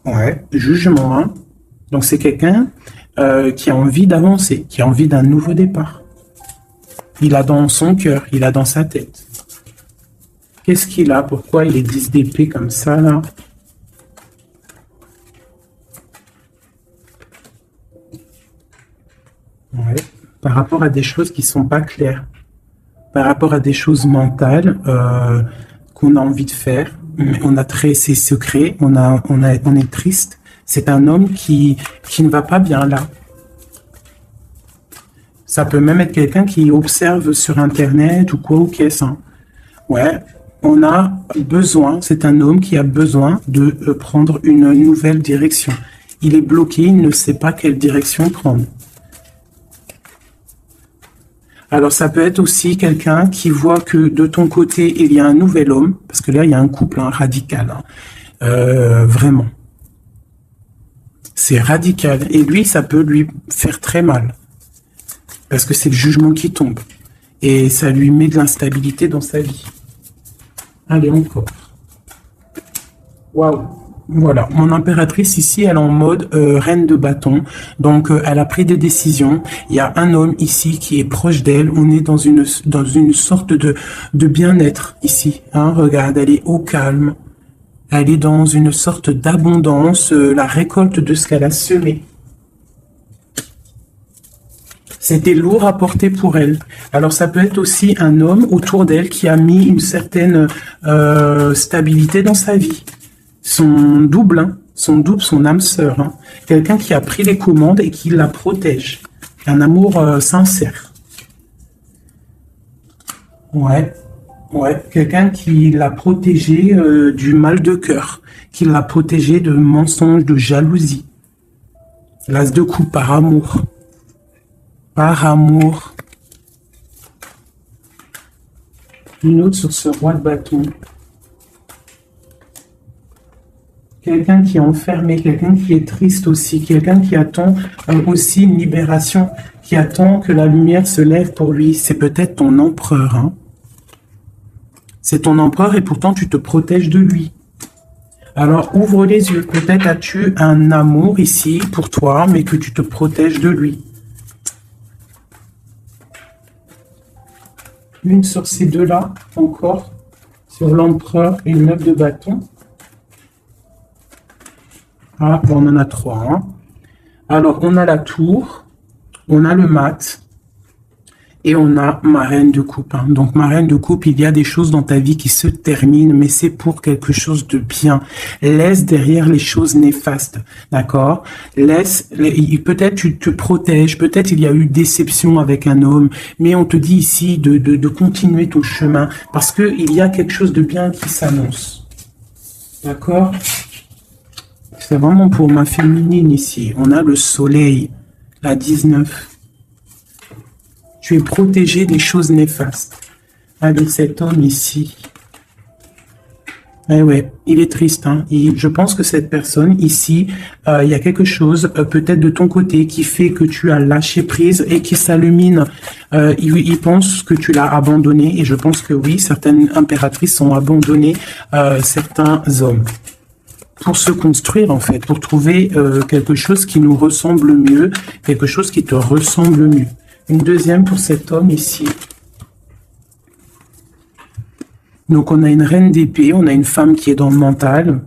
Ouais, jugement. Hein. Donc, c'est quelqu'un qui a envie d'avancer, qui a envie d'un nouveau départ. Il a dans son cœur, il a dans sa tête. Qu'est-ce qu'il a? Pourquoi il est 10 d'épée comme ça, là? Ouais. Par rapport à des choses qui sont pas claires. Par rapport à des choses mentales qu'on a envie de faire. Mais on a ses secrets, on est triste. C'est un homme qui ne va pas bien là. Ça peut même être quelqu'un qui observe sur Internet ou quoi ou qu'est-ce. Hein. Ouais, on a besoin, c'est un homme qui a besoin de prendre une nouvelle direction. Il est bloqué, il ne sait pas quelle direction prendre. Alors, ça peut être aussi quelqu'un qui voit que de ton côté, il y a un nouvel homme, parce que là, il y a un couple radical, hein, vraiment. C'est radical. Et lui, ça peut lui faire très mal, parce que c'est le jugement qui tombe. Et ça lui met de l'instabilité dans sa vie. Allez, encore. Waouh! Voilà, mon impératrice ici, elle est en mode reine de bâton, donc elle a pris des décisions. Il y a un homme ici qui est proche d'elle. On est dans une sorte de bien-être ici. Hein, regarde, elle est au calme. Elle est dans une sorte d'abondance, la récolte de ce qu'elle a semé. C'était lourd à porter pour elle. Alors ça peut être aussi un homme autour d'elle qui a mis une certaine stabilité dans sa vie. Son double, hein, son âme sœur. Hein. Quelqu'un qui a pris les commandes et qui la protège. Un amour sincère. Ouais, quelqu'un qui l'a protégé du mal de cœur, qui l'a protégé de mensonges, de jalousie. L'as de coupe par amour. Par amour. Une autre sur ce roi de bâton. Quelqu'un qui est enfermé, quelqu'un qui est triste aussi, quelqu'un qui attend aussi une libération, qui attend que la lumière se lève pour lui. C'est peut-être ton empereur. Hein. C'est ton empereur et pourtant tu te protèges de lui. Alors ouvre les yeux. Peut-être as-tu un amour ici pour toi, mais que tu te protèges de lui. Une sur ces deux-là, encore, sur l'empereur et le 9 de bâton. Ah, bon, on en a 3. Hein. Alors, on a la tour, on a le mat, et on a ma reine de coupe. Hein. Donc, ma reine de coupe, il y a des choses dans ta vie qui se terminent, mais c'est pour quelque chose de bien. Laisse derrière les choses néfastes, d'accord? Peut-être tu te protèges, peut-être il y a eu déception avec un homme, mais on te dit ici de continuer ton chemin, parce que il y a quelque chose de bien qui s'annonce. D'accord? C'est vraiment pour ma féminine ici. On a le soleil, la 19. Tu es protégé des choses néfastes. Allez, cet homme ici. Eh ouais, il est triste. Hein. Je pense que cette personne ici, il y a quelque chose peut-être de ton côté qui fait que tu as lâché prise et qui s'illumine. Il pense que tu l'as abandonné et je pense que oui, certaines impératrices ont abandonné certains hommes. Pour se construire en fait, pour trouver quelque chose qui nous ressemble mieux, quelque chose qui te ressemble mieux. Une deuxième pour cet homme ici. Donc on a une reine d'épée, on a une femme qui est dans le mental.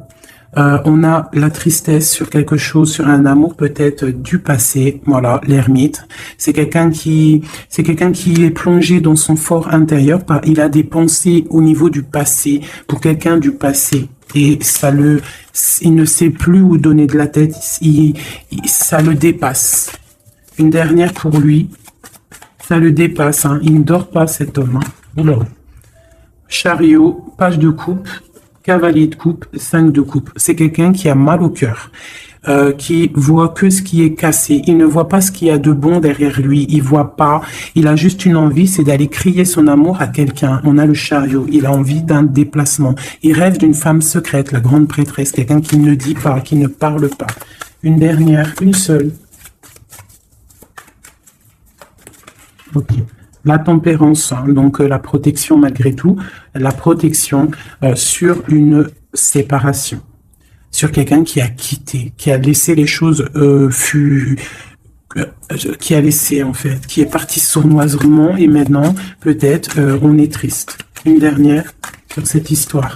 On a la tristesse sur quelque chose, sur un amour peut-être du passé. Voilà, l'ermite. C'est quelqu'un qui est plongé dans son fort intérieur. Il a des pensées au niveau du passé, pour quelqu'un du passé. Et il ne sait plus où donner de la tête. Ça le dépasse. Une dernière pour lui. Ça le dépasse, hein. Il ne dort pas cet homme. Hein. Oula. Chariot, page de coupe, cavalier de coupe, 5 de coupe. C'est quelqu'un qui a mal au cœur, qui voit que ce qui est cassé. Il ne voit pas ce qu'il y a de bon derrière lui. Il voit pas. Il a juste une envie, c'est d'aller crier son amour à quelqu'un. On a le chariot. Il a envie d'un déplacement. Il rêve d'une femme secrète, la grande prêtresse, quelqu'un qui ne dit pas, qui ne parle pas. Une dernière, une seule. Ok. La tempérance, hein, donc la protection malgré tout, la protection sur une séparation, sur quelqu'un qui a quitté, qui a laissé les choses qui a laissé en fait, qui est parti sournoisement et maintenant peut-être on est triste. Une dernière sur cette histoire.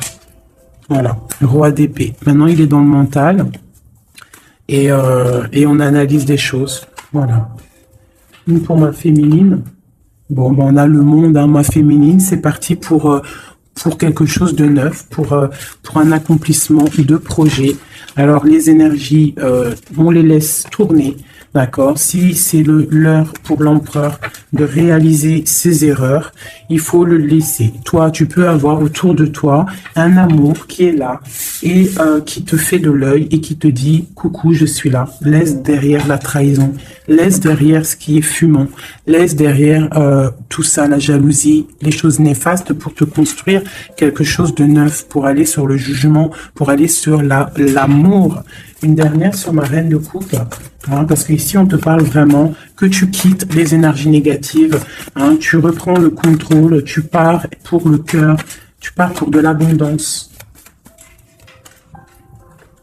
Voilà, le roi d'épée. Maintenant il est dans le mental et on analyse des choses. Voilà. Une pour ma féminine. Bon, ben on a le monde, hein, ma féminine. C'est parti pour quelque chose de neuf, pour un accomplissement de projet. Alors, les énergies, on les laisse tourner. D'accord? Si c'est l'heure pour l'empereur de réaliser ses erreurs, il faut le laisser. Toi, tu peux avoir autour de toi un amour qui est là et qui te fait de l'œil et qui te dit « Coucou, je suis là ». Laisse derrière la trahison, laisse derrière ce qui est fumant, laisse derrière tout ça, la jalousie, les choses néfastes pour te construire quelque chose de neuf, pour aller sur le jugement, pour aller sur l'amour. Une dernière sur ma reine de coupe, hein, parce qu'ici on te parle vraiment que tu quittes les énergies négatives, hein, tu reprends le contrôle, tu pars pour le cœur, tu pars pour de l'abondance.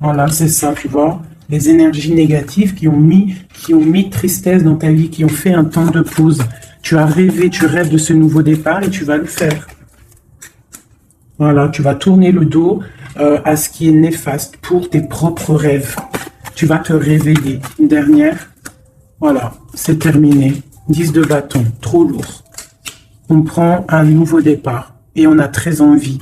Voilà, c'est ça, tu vois, les énergies négatives qui ont mis tristesse dans ta vie, qui ont fait un temps de pause. Tu as rêvé, tu rêves de ce nouveau départ et tu vas le faire. Voilà, tu vas tourner le dos à ce qui est néfaste pour tes propres rêves. Tu vas te réveiller. Une dernière. Voilà, c'est terminé. 10 de bâton, trop lourd. On prend un nouveau départ et on a très envie